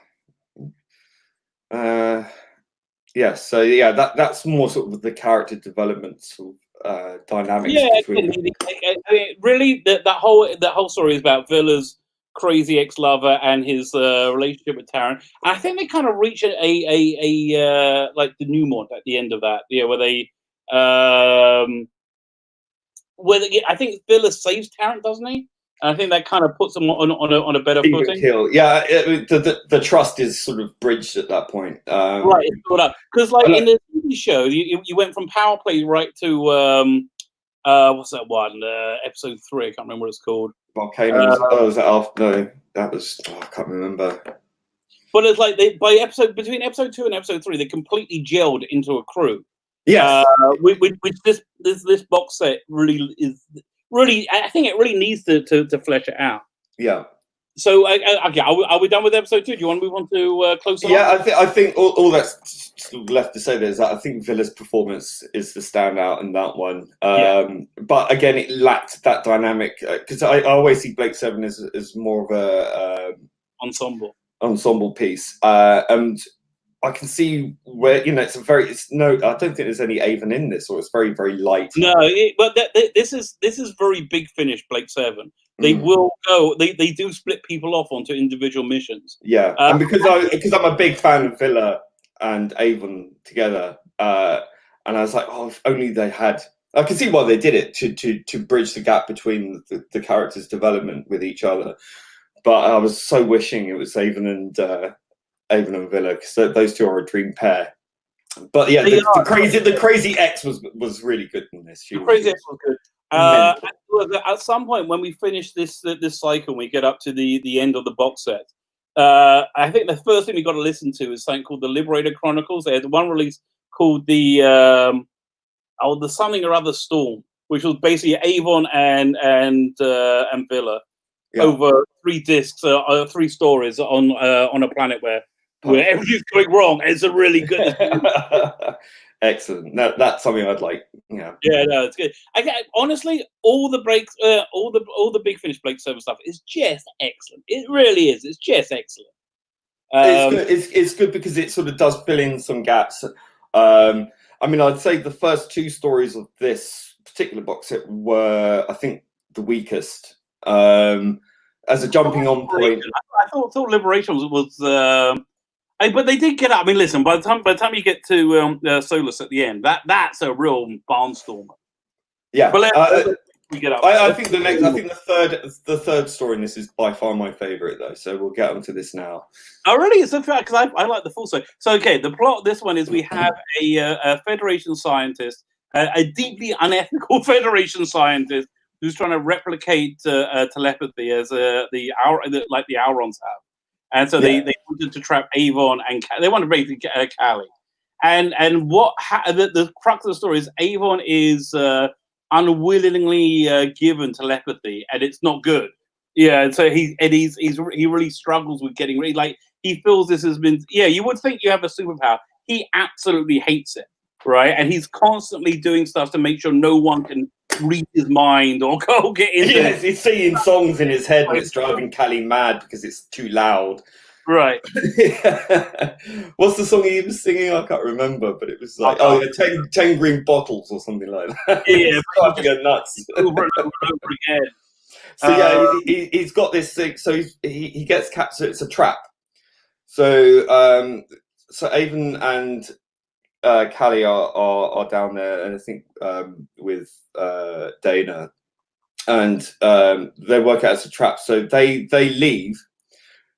So that's more sort of the character development sort of dynamics. Yeah, between I mean, really, that whole story is about Villa's crazy ex-lover and his relationship with Tarrant. And I think they kind of reach a like the denouement at the end of that. Yeah, where they I think Villa saves Tarrant, doesn't he? And I think that kind of puts them on a better footing. Yeah, the trust is sort of bridged at that point. Right, it's built up because, like in the TV show, you went from power play right to what's that one? Episode 3. I can't remember what it's called. Volcanoes. Was that after? No, that was. I can't remember. But it's like between episode 2 and episode 3, they completely gelled into a crew. Yes. Which this box set really is. Really, I think it really needs to flesh it out. Yeah. So, okay, are we done with episode 2? Do you want to move on to Close Enough? Yeah, I think all that's left to say there is that I think Villa's performance is the standout in that one. But again, it lacked that dynamic because I always see Blake Seven as more of a ensemble piece, and I can see where I don't think there's any Avon in this, or it's very, very light. No, but this is very big finish. Blake Seven. They will go. They do split people off onto individual missions. Yeah, and because I'm a big fan of Villa and Avon together, and I was like, oh, if only they had. I can see why they did it to bridge the gap between the characters' development with each other. But I was so wishing it was Avon and Villa, because those two are a dream pair. But yeah, the crazy X was really good in this. The crazy X was good. At some point when we finish this cycle, and we get up to the end of the box set. I think the first thing we got to listen to is something called the Liberator Chronicles. They had one release called the something or other Storm, which was basically Avon and Villa over 3 discs, 3 stories on a planet where everything's going wrong. It's a really good. Excellent. No, that's something I'd like. Yeah. Yeah, no, it's good. Honestly, all the breaks, all the Big Finish Blake Server stuff is just excellent. It really is. It's just excellent. It's good because it sort of does fill in some gaps. I mean, I'd say the first 2 stories of this particular box set were, I think, the weakest. As a jumping on point, I thought Liberation was. But they did get up. I mean, listen. By the time you get to Solus at the end, that's a real barnstormer. Yeah, but we get up. I think the third story in this is by far my favorite, though. So we'll get onto this now. Oh, really? It's a fact because I like the full story. So, okay, the plot of this one is we have a Federation scientist, a deeply unethical Federation scientist who's trying to replicate telepathy as the Aurons have. And so they wanted to trap Avon and they wanted to basically Callie. And the crux of the story is Avon is unwillingly given telepathy, and it's not good. Yeah, and so he really struggles with getting rid. Like he feels this has been. Yeah, you would think you have a superpower. He absolutely hates it, right? And he's constantly doing stuff to make sure no one can read his mind or go get into. Yes, he's singing songs in his head and it's driving Callie mad because it's too loud. Right. What's the song he was singing? I can't remember, but it was like 10 green bottles or something like that. Yeah, driving her nuts. Over and over and over again. So yeah, he's got this thing. So he gets captured. It's a trap. So Avon and Callie are down there, and I think with Dana, and they work out it's a trap. So they leave,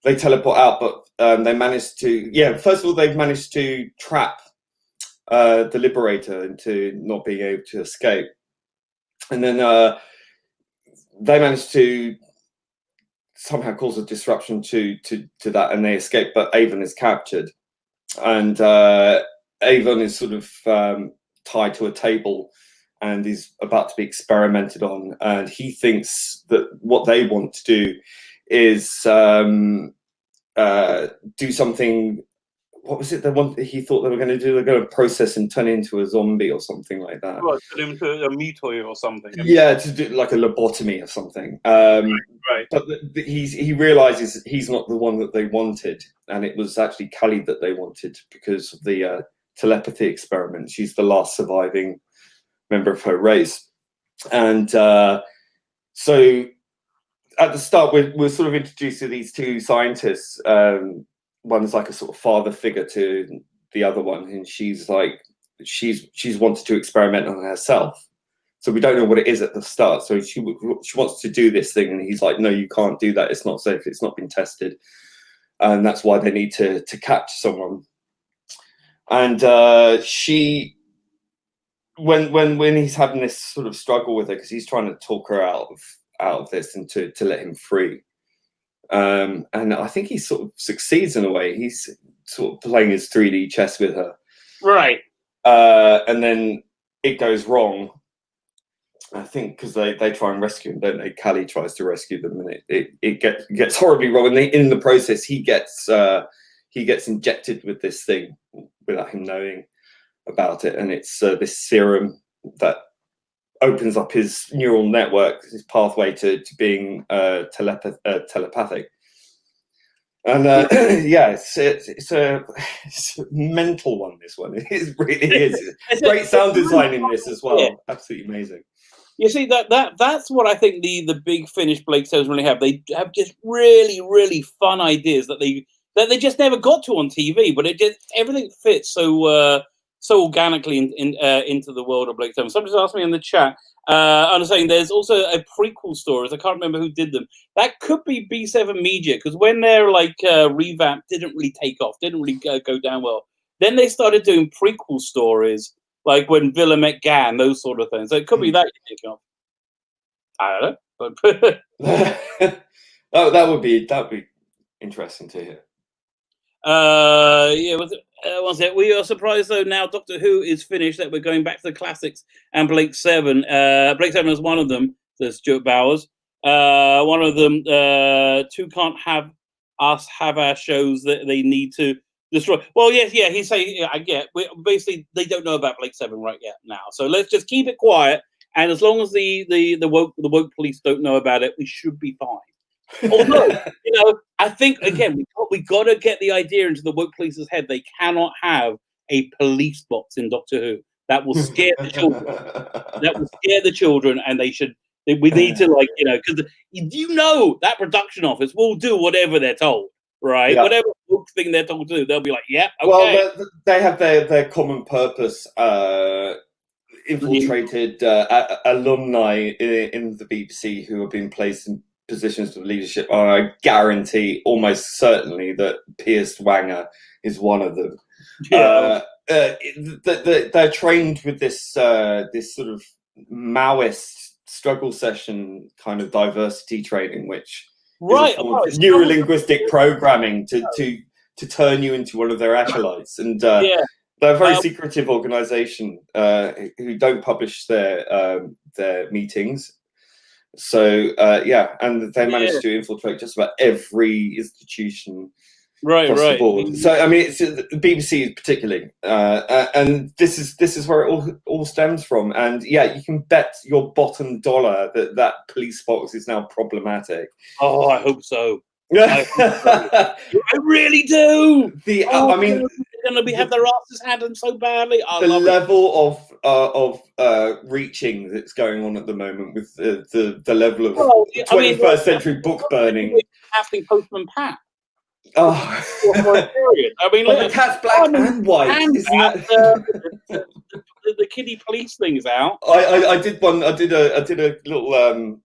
they teleport out, but they manage to first of all they've managed to trap the Liberator into not being able to escape, and then they manage to somehow cause a disruption to that, and they escape, but Avon is captured, and Avon is sort of tied to a table and is about to be experimented on. And he thinks that what they want to do is do something. What was it he thought they were going to do? They're going to process him, turn into a zombie or something like that. Well, turn him to a metoid or something. Yeah, to do like a lobotomy or something. Right. But he realizes he's not the one that they wanted. And it was actually Callie that they wanted because of the telepathy experiment. She's the last surviving member of her race, and so at the start we're sort of introduced to these 2 scientists. One's like a sort of father figure to the other one, and she's wanted to experiment on herself, so we don't know what it is at the start. So she wants to do this thing, and he's like, no, you can't do that, it's not safe, it's not been tested, and that's why they need to catch someone. And she, when he's having this sort of struggle with her, because he's trying to talk her out of this and to let him free, and I think he sort of succeeds in a way. He's sort of playing his 3D chess with her, right? And then it goes wrong. I think because they try and rescue him, don't they? Callie tries to rescue them, and it gets horribly wrong. And in the process, he gets injected with this thing without him knowing about it, and it's this serum that opens up his neural network, his pathway to being telepathic. And it's a mental one. This one, it really is. Great sound design in this as well. Yeah. Absolutely amazing. You see that's what I think the Big Finish Blake Servers really have. They have just really, really fun ideas that they just never got to on TV, but everything fits so organically into the world of Blake Servers. Somebody's asked me in the chat. I'm saying there's also a prequel stories. I can't remember who did them. That could be B7 Media, because when their revamp didn't really take off, didn't really go down well. Then they started doing prequel stories, like when Villa met Gan, those sort of things. So it could be that you're thinking of. I don't know. that would be interesting to hear. Yeah, one sec. We are surprised though now Doctor Who is finished that we're going back to the classics and Blake Seven. Blake Seven is one of them. There's Stuart Bowers. One of them. Two can't have us have our shows that they need to destroy. Well, yes, yeah. He's saying, yeah, I get. Basically, they don't know about Blake Seven right yet now. So let's just keep it quiet. And as long as the woke police don't know about it, we should be fine. Although, you know, I think again we got to get the idea into the woke police's head. They cannot have a police box in Doctor Who. That will scare the children. That will scare the children, and they should. We need to, like, you know, because you know that production office will do whatever they're told, right? Yeah. Whatever woke thing they're told to do, they'll be like, yeah, okay. Well, they have their common purpose. Infiltrated alumni in the BBC who have been placed in positions of leadership. I guarantee almost certainly that Piers Wagner is one of them. Yeah. They're trained with this sort of Maoist struggle session kind of diversity training, which is neuro-linguistic programming to turn you into one of their acolytes. And they're a very secretive organisation who don't publish their meetings. So and they managed to infiltrate just about every institution across the board. So I mean, it's the BBC particularly, and this is where it all stems from. And yeah, you can bet your bottom dollar that police box is now problematic. Oh, I hope so. I really do. I mean, they're going to have their asses handled so badly. The level of reaching that's going on at the moment with the level of 21st century book burning. Happening Postman Pat. Oh, I mean, like the cat's black and white. The kiddie police thing's out. I did one. I did a little.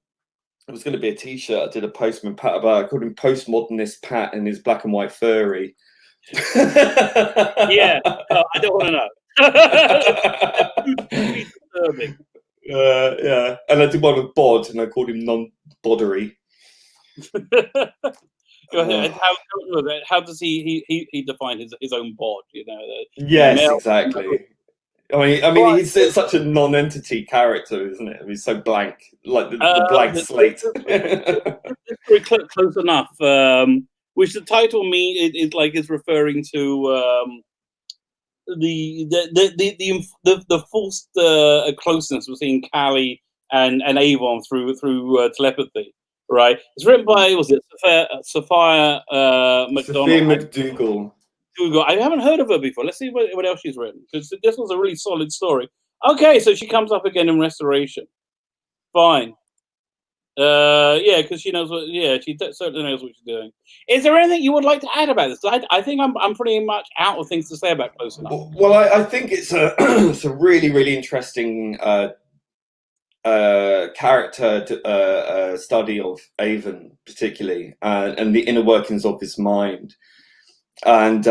It was going to be a T-shirt. I did a Postman Pat about. I called him Postmodernist Pat and his black and white furry. Yeah, I don't want to know. Disturbing. Yeah, and I did one with Bod, and I called him non-boddery. How does he define his own bod? You know. Yes, exactly. I mean, he's such a non-entity character, isn't it? He's so blank, like the blank slate. It's very close enough. Which the title is referring to the forced closeness between Callie and Avon through telepathy. Right, it's written by Sophia McDougall. I haven't heard of her before. Let's see what else she's written, because this was a really solid story. Okay, so she comes up again in Restoration. Fine. Because she knows what. Yeah, she certainly knows what she's doing. Is there anything you would like to add about this? I think I'm pretty much out of things to say about Close Enough. Well, I think it's a really, really interesting character study of Avon, particularly, and the inner workings of his mind, and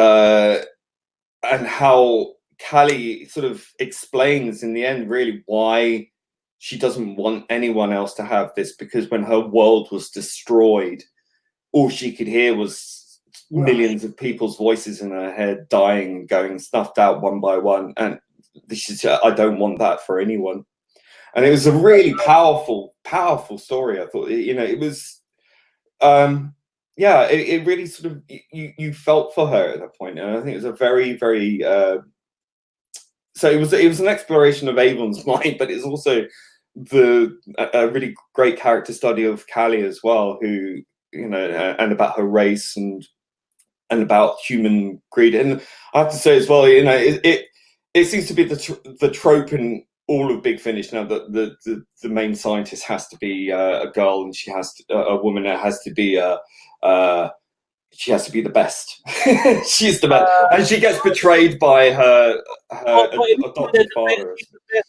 how Callie sort of explains in the end really why she doesn't want anyone else to have this, because when her world was destroyed, all she could hear was millions of people's voices in her head dying, going snuffed out one by one, and I don't want that for anyone. And it was a really powerful story. I thought, it was, it really sort of, you felt for her at that point. And I think it was a very, very, so it was an exploration of Avon's mind, but it's also a really great character study of Callie as well, who, and about her race and about human greed. And I have to say as well, it seems to be the trope in all of Big Finish now that the main scientist has to be a girl, and she has a woman that has to be she has to be the best. She's the best, and she gets betrayed by her adopted father.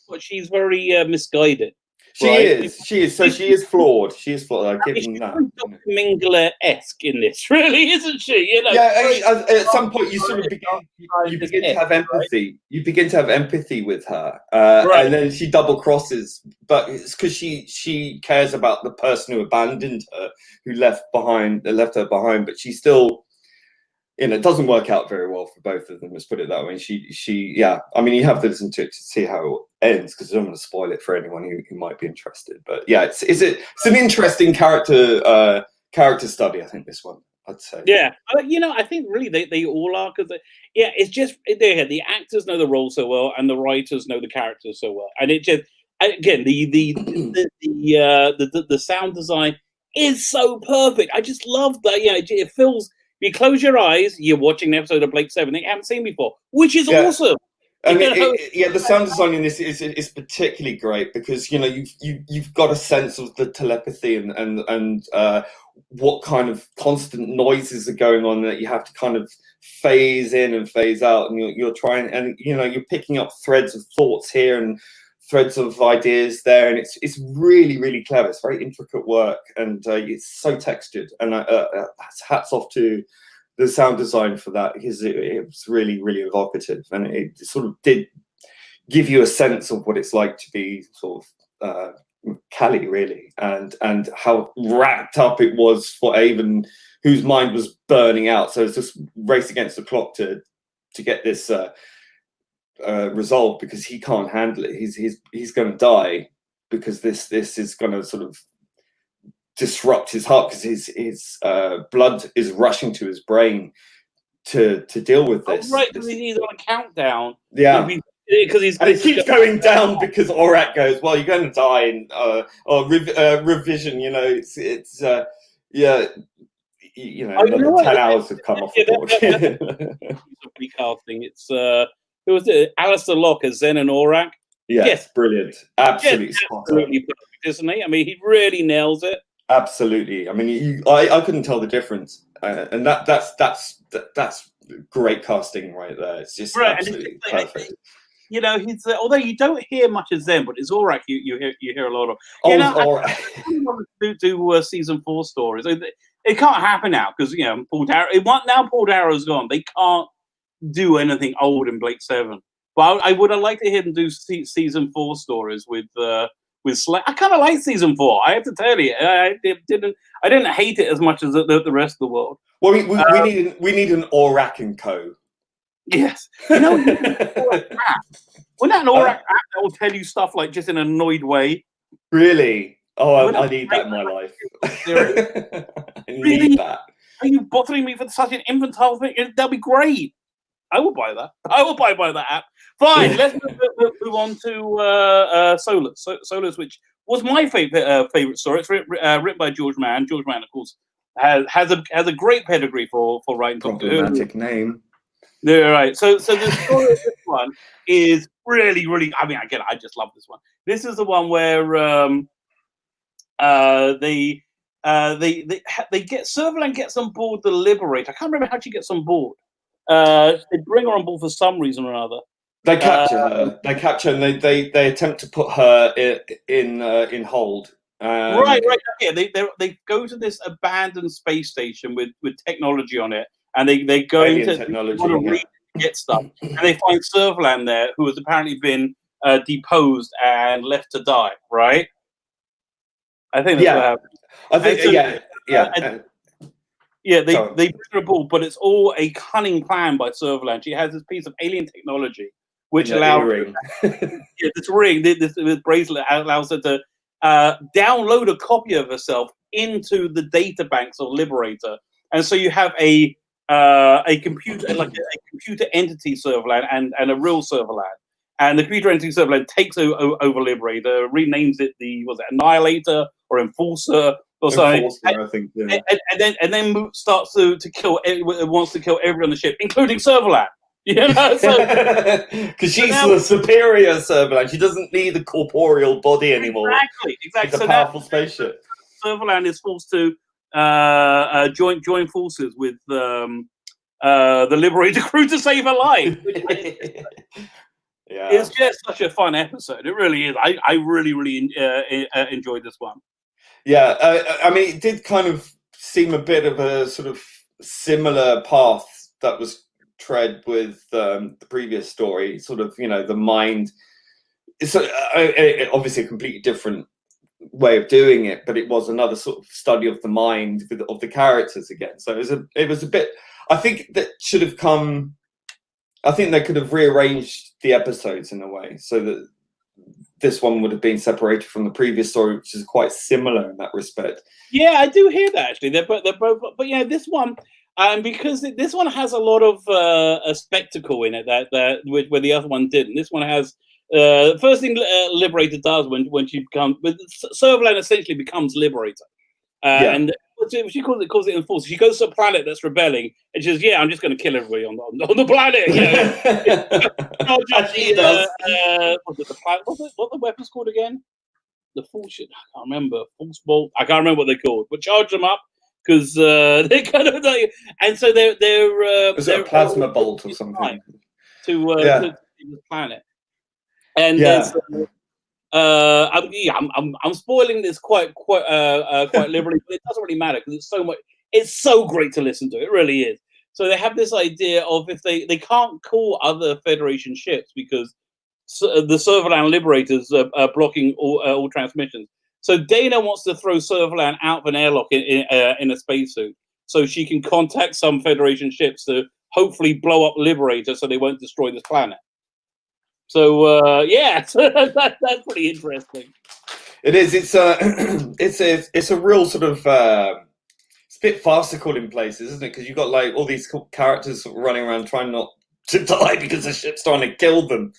But she's very misguided. She is. So she is flawed. She is flawed. I give She's him that. Dr. Mingler-esque in this, really, isn't she? You know, Yeah. At some point, you sort of begin to have empathy. Right? You begin to have empathy with her, and then she double crosses. But it's because she cares about the person who abandoned her, who left her behind. But she still, it doesn't work out very well for both of them. Let's put it that way. I mean, you have to listen to it to see how it ends, because I don't want to spoil it for anyone who might be interested. But yeah, it's an interesting character study. I think this one, I'd say. Yeah, I think really they all are, because it's just the actors know the role so well, and the writers know the characters so well, and it just again the sound design is so perfect. I just love that. It feels. You close your eyes, you're watching an episode of Blake 7 that you haven't seen before, which is awesome. And the sound design in this is particularly great, because you've got a sense of the telepathy and what kind of constant noises are going on that you have to kind of phase in and phase out, and you're trying, and you're picking up threads of thoughts here and threads of ideas there, and it's really, really clever. It's very intricate work, and it's so textured, and hats off to the sound design for that, because it was really, really evocative, and it sort of did give you a sense of what it's like to be sort of Callie, really, and how wrapped up it was for Avon, whose mind was burning out. So it's just race against the clock to get this resolved, because he can't handle it. He's going to die, because this is going to sort of disrupt his heart, because his blood is rushing to his brain to deal with this. Oh, right, because he's on a countdown. Yeah. Because it keeps going down, because Aurak goes, well, you're going to die in revision. Another 10 hours have come off the board. Recasting. It's who was it? Alistair Locke as Zen and Aurak. Yes, brilliant. Absolutely perfect, isn't he? I mean, he really nails it. Absolutely. I mean, I couldn't tell the difference, and that's great casting right there. It's just absolutely perfect. He's although you don't hear much of Zen, but it's Aurak you hear a lot of. Aurak. I want to do season 4 stories. It can't happen now, because Paul Darrow's gone. They can't do anything old in Blake 7. But I would have liked to hear them do season 4 stories with Slade. I kind of like season 4. I have to tell you, I didn't hate it as much as the rest of the world. Well, we need an Aurak and Co. Yes, Wouldn't that an Aurak app that will tell you stuff like just in an annoyed way? Really? Oh, I need that in my life. I need that. Are you bothering me for such an infantile thing? That'd be great. I will buy that. I will buy that app. Fine. Let's move on to Solus. Solus, which was my favorite story. It's written by George Mann. George Mann, of course, has a great pedigree for writing. Problematic name. Yeah, right. So the story of this one is really, really. I mean, again, I just love this one. This is the one where they get Servalan gets on board the Liberator. I can't remember how she gets on board. They bring her on board for some reason or another. They capture her. They capture, and they attempt to put her in hold. Right. Yeah, they go to this abandoned space station with technology on it, and they go into technology, get stuff, and they find Servalan there, who has apparently been deposed and left to die. Right. I think that's what happened. I think they bring her aboard, but it's all a cunning plan by Servalan. She has this piece of alien technology which allows this ring, this bracelet allows her to download a copy of herself into the data banks of Liberator, and so you have a computer, like a computer entity Servalan and a real Servalan. And the computer entity Servalan takes over Liberator, renames it was it Annihilator or Enforcer or something. I think, yeah. and then starts to kill. It wants to kill everyone on the ship, including Servalan. Because she's the superior Servalan. She doesn't need the corporeal body anymore. Exactly. It's a powerful spaceship. Servalan is forced to join forces with the Liberator crew to save her life. Yeah, it's just such a fun episode. It really is. I really enjoyed this one. Yeah, I mean, it did kind of seem a bit of a sort of similar path that was tread with the previous story. Sort of, the mind. It's obviously a completely different way of doing it, but it was another sort of study of the mind of the characters again. So it was a bit. I think that should have come. I think they could have rearranged the episodes in a way so that this one would have been separated from the previous story, which is quite similar in that respect. Yeah, I do hear that actually. They're both, but yeah, this one, because this one has a lot of a spectacle in it that where the other one didn't. This one has the first thing Liberator does when she becomes, Servalan essentially becomes Liberator, and she calls it Enforcer. She goes to a planet that's rebelling, and she says, "Yeah, I'm just going to kill everybody on the planet." Not just what the weapon's called again? The full shit. I can't remember. False bolt. I can't remember what they're called. But charge them up because they're kind of like, and so they're is it a plasma bolt or something to the planet. And I'm spoiling this quite liberally, but it doesn't really matter because it's so much. It's so great to listen to. It really is. So they have this idea of if they can't call other Federation ships because the Servalan Liberators are blocking all transmissions. So Dana wants to throw Servalan out of an airlock in a spacesuit so she can contact some Federation ships to hopefully blow up Liberator so they won't destroy this planet. So yeah, that's pretty interesting. It is. It's a real sort of it's a bit farcical in places, isn't it? Because you've got like all these characters running around trying not to die because the ship's trying to kill them.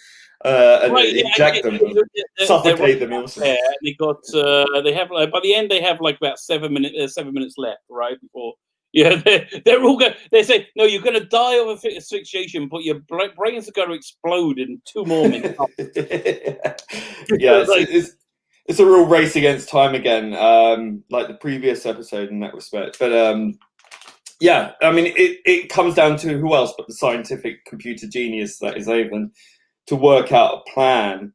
And inject them, suffocate them. Also, yeah, they got. They have like by the end they have like about 7 minutes left, right before. Yeah, they're all going. They say no, you're going to die of asphyxiation, but your brains are going to explode in 2 more minutes. Yeah, it's a real race against time again, like the previous episode in that respect. But yeah, I mean, it comes down to who else but the scientific computer genius that is Avon to work out a plan,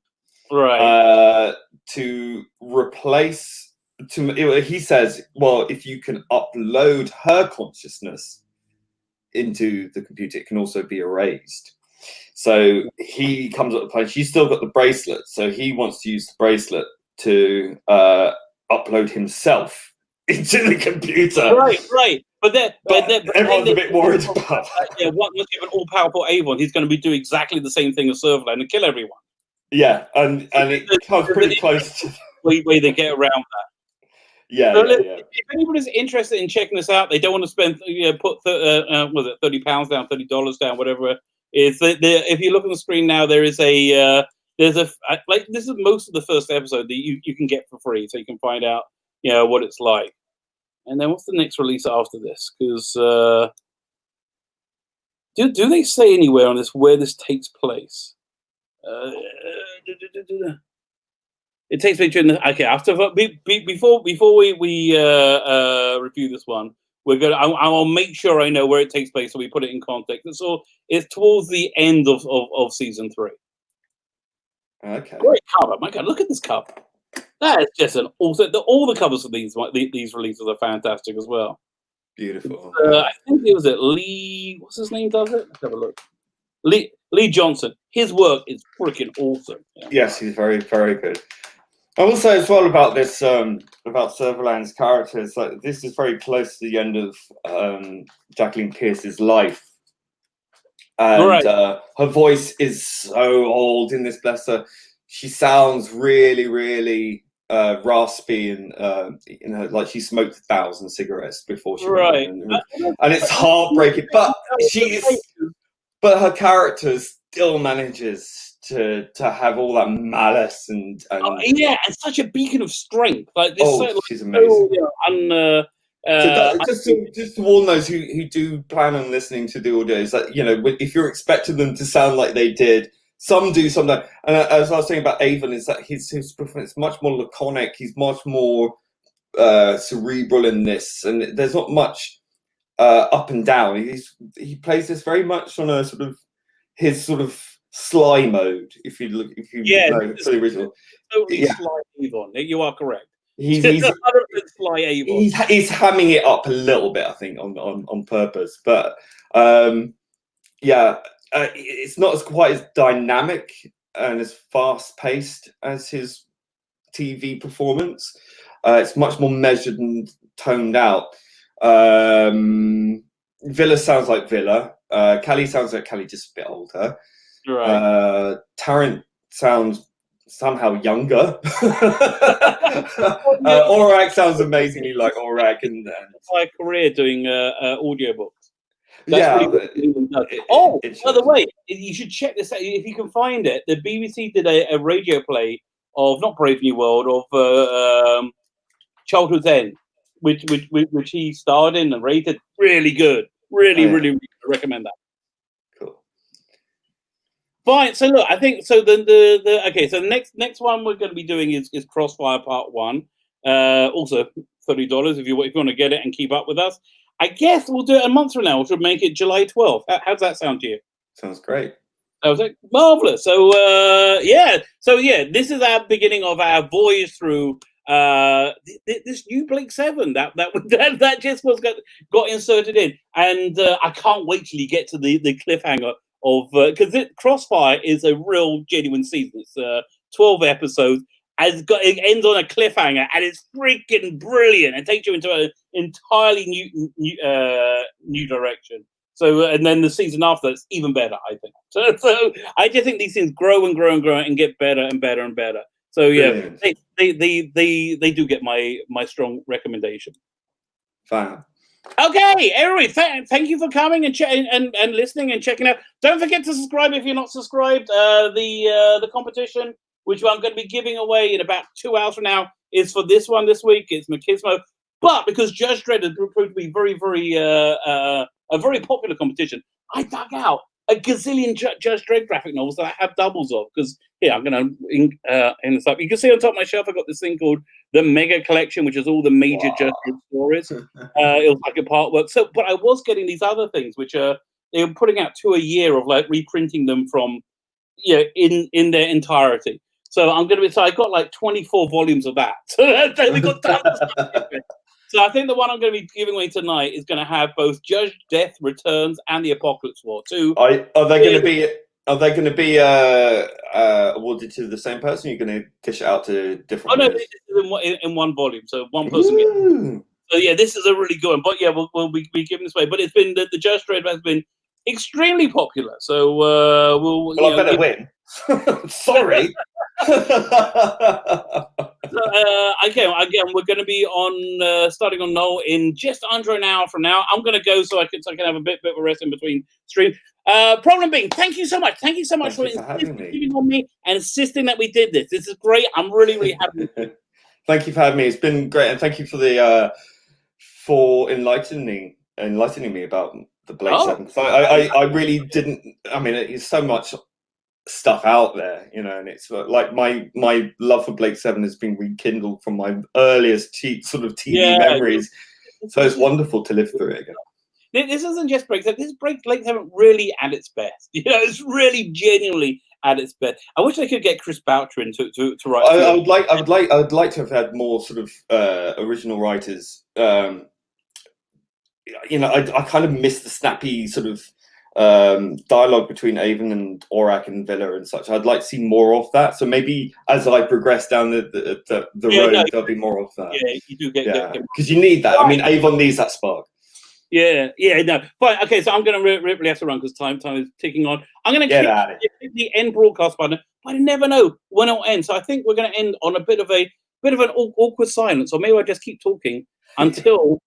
right? To replace. He says, well, if you can upload her consciousness into the computer, it can also be erased. So he comes up with a plan. She's still got the bracelet, so he wants to use the bracelet to upload himself into the computer. Right. But everyone's a bit worried about that. Yeah, once you have an all-powerful Avon, he's going to be doing exactly the same thing as Servalan and kill everyone. Yeah, and it comes pretty close to the way they get around that. Yeah, so yeah. If anybody's interested in checking this out, they don't want to spend, put was it £30 down, $30 down, whatever. If you look on the screen now, there is this is most of the first episode that you can get for free, so you can find out what it's like. And then what's the next release after this? Because do they say anywhere on this where this takes place? It takes place during the after before we review this one. I'll make sure I know where it takes place so we put it in context. It's towards the end of season 3. Okay. Great cover, my God! Look at this cover. That is just an awesome. All the covers of these releases are fantastic as well. Beautiful. I think it was Lee. What's his name? Does it? Let's have a look. Lee Johnson. His work is freaking awesome. Yes, he's very, very good. I will say as well about this, about Servalan's character, is like this is very close to the end of Jacqueline Pierce's life. And her voice is so old in this, bless her. She sounds really, really raspy and like she smoked 1,000 cigarettes before she went in. And it's heartbreaking. But but her character still manages to have all that malice and and such a beacon of strength. Like this, she's amazing. Just to warn those who do plan on listening to the audio, is that if you're expecting them to sound like they did, some do, some don't. And as I was saying about Avon, is that his performance is much more laconic. He's much more cerebral in this, and there's not much up and down. He plays this very much on a his Sly mode. If you know for the original, totally Sly Avon. You are correct. He's Sly Avon. He's hamming it up a little bit, I think, on purpose. But it's not as quite as dynamic and as fast paced as his TV performance. It's much more measured and toned out. Villa sounds like Villa. Callie sounds like Callie, just a bit older. Right. Tarrant sounds somehow younger. Aurak sounds amazingly like Aurak. And my career doing audiobooks. That's by the way, you should check this out if you can find it. The BBC did a radio play of not Brave New World, of Childhood's End, which he starred in and rated. Really good. Really recommend that. Cool. Fine. So look, I think so. Okay. So the next one we're going to be doing is Crossfire Part 1. Also $30 if you want to get it and keep up with us. I guess we'll do it a month from now, which would make it July 12th. How does that sound to you? Sounds great. I was like, marvelous. So this is our beginning of our voyage through this new Blake 7 that just got inserted in, and I can't wait till you get to the cliffhanger of because Crossfire is a real genuine season. It's 12 episodes. It ends on a cliffhanger, and it's freaking brilliant. It takes you into an entirely new direction. So, and then the season after, it's even better, I think. So I just think these things grow and grow and grow and get better and better and better. So yeah, they do get my strong recommendation. Fine. Okay, everybody, thank you for coming and listening and checking out. Don't forget to subscribe if you're not subscribed. The competition, which I'm going to be giving away in about 2 hours from now, is for this one this week. It's MECHANISMO. But because Judge Dredd has proved to be very a very popular competition, I dug out a gazillion Judge Dredd graphic novels that I have doubles of. Because here, I'm going to end this up. You can see on top of my shelf, I've got this thing called the Mega Collection, which is all the major Judge Dredd stories. It was like a part work. So, but I was getting these other things, which they were putting out 2 a year of like reprinting them from, in their entirety. So I'm going to be. So I got like 24 volumes of that. So we got tons of stuff. So I think the one I'm going to be giving away tonight is going to have both Judge Death Returns and the Apocalypse War too. Are they going to be awarded to the same person? You're going to dish it out to different? Oh no, this is in one volume, so one person gets. So yeah, this is a really good one. But yeah, we'll be giving this away. But it's been the Judge Dredd has been extremely popular. So well, I better win. Sorry. Again, we're going to be on starting on Noel in just under an hour from now. I'm going to go so I can have a bit of a rest in between stream. Problem being, thank you so much. Thank you so much for insisting on me and insisting that we did this. This is great. I'm really happy. Thank you for having me. It's been great, and thank you for enlightening me about the Blake 7. So I really didn't. I mean, it's so much stuff out there, and it's like my love for Blake 7 has been rekindled from my earliest sort of TV memories. So it's wonderful to live through it again. This isn't just Blake 7. This is Blake 7 really at its best. It's really genuinely at its best. I wish they could get Chris Boucher in to write. I would like to have had more sort of original writers. I kind of miss the snappy sort of dialogue between Avon and Aurak and Villa and such. I'd like to see more of that. So maybe as I progress down the road, there'll be more of that. Yeah, you do get because you need that. I mean, Avon needs that spark. Yeah, no. Fine. Okay, so I'm going to really have to run because time is ticking on. I'm going to click the end broadcast button, but I never know when it'll end. So I think we're going to end on a bit of an awkward silence, or maybe I just keep talking until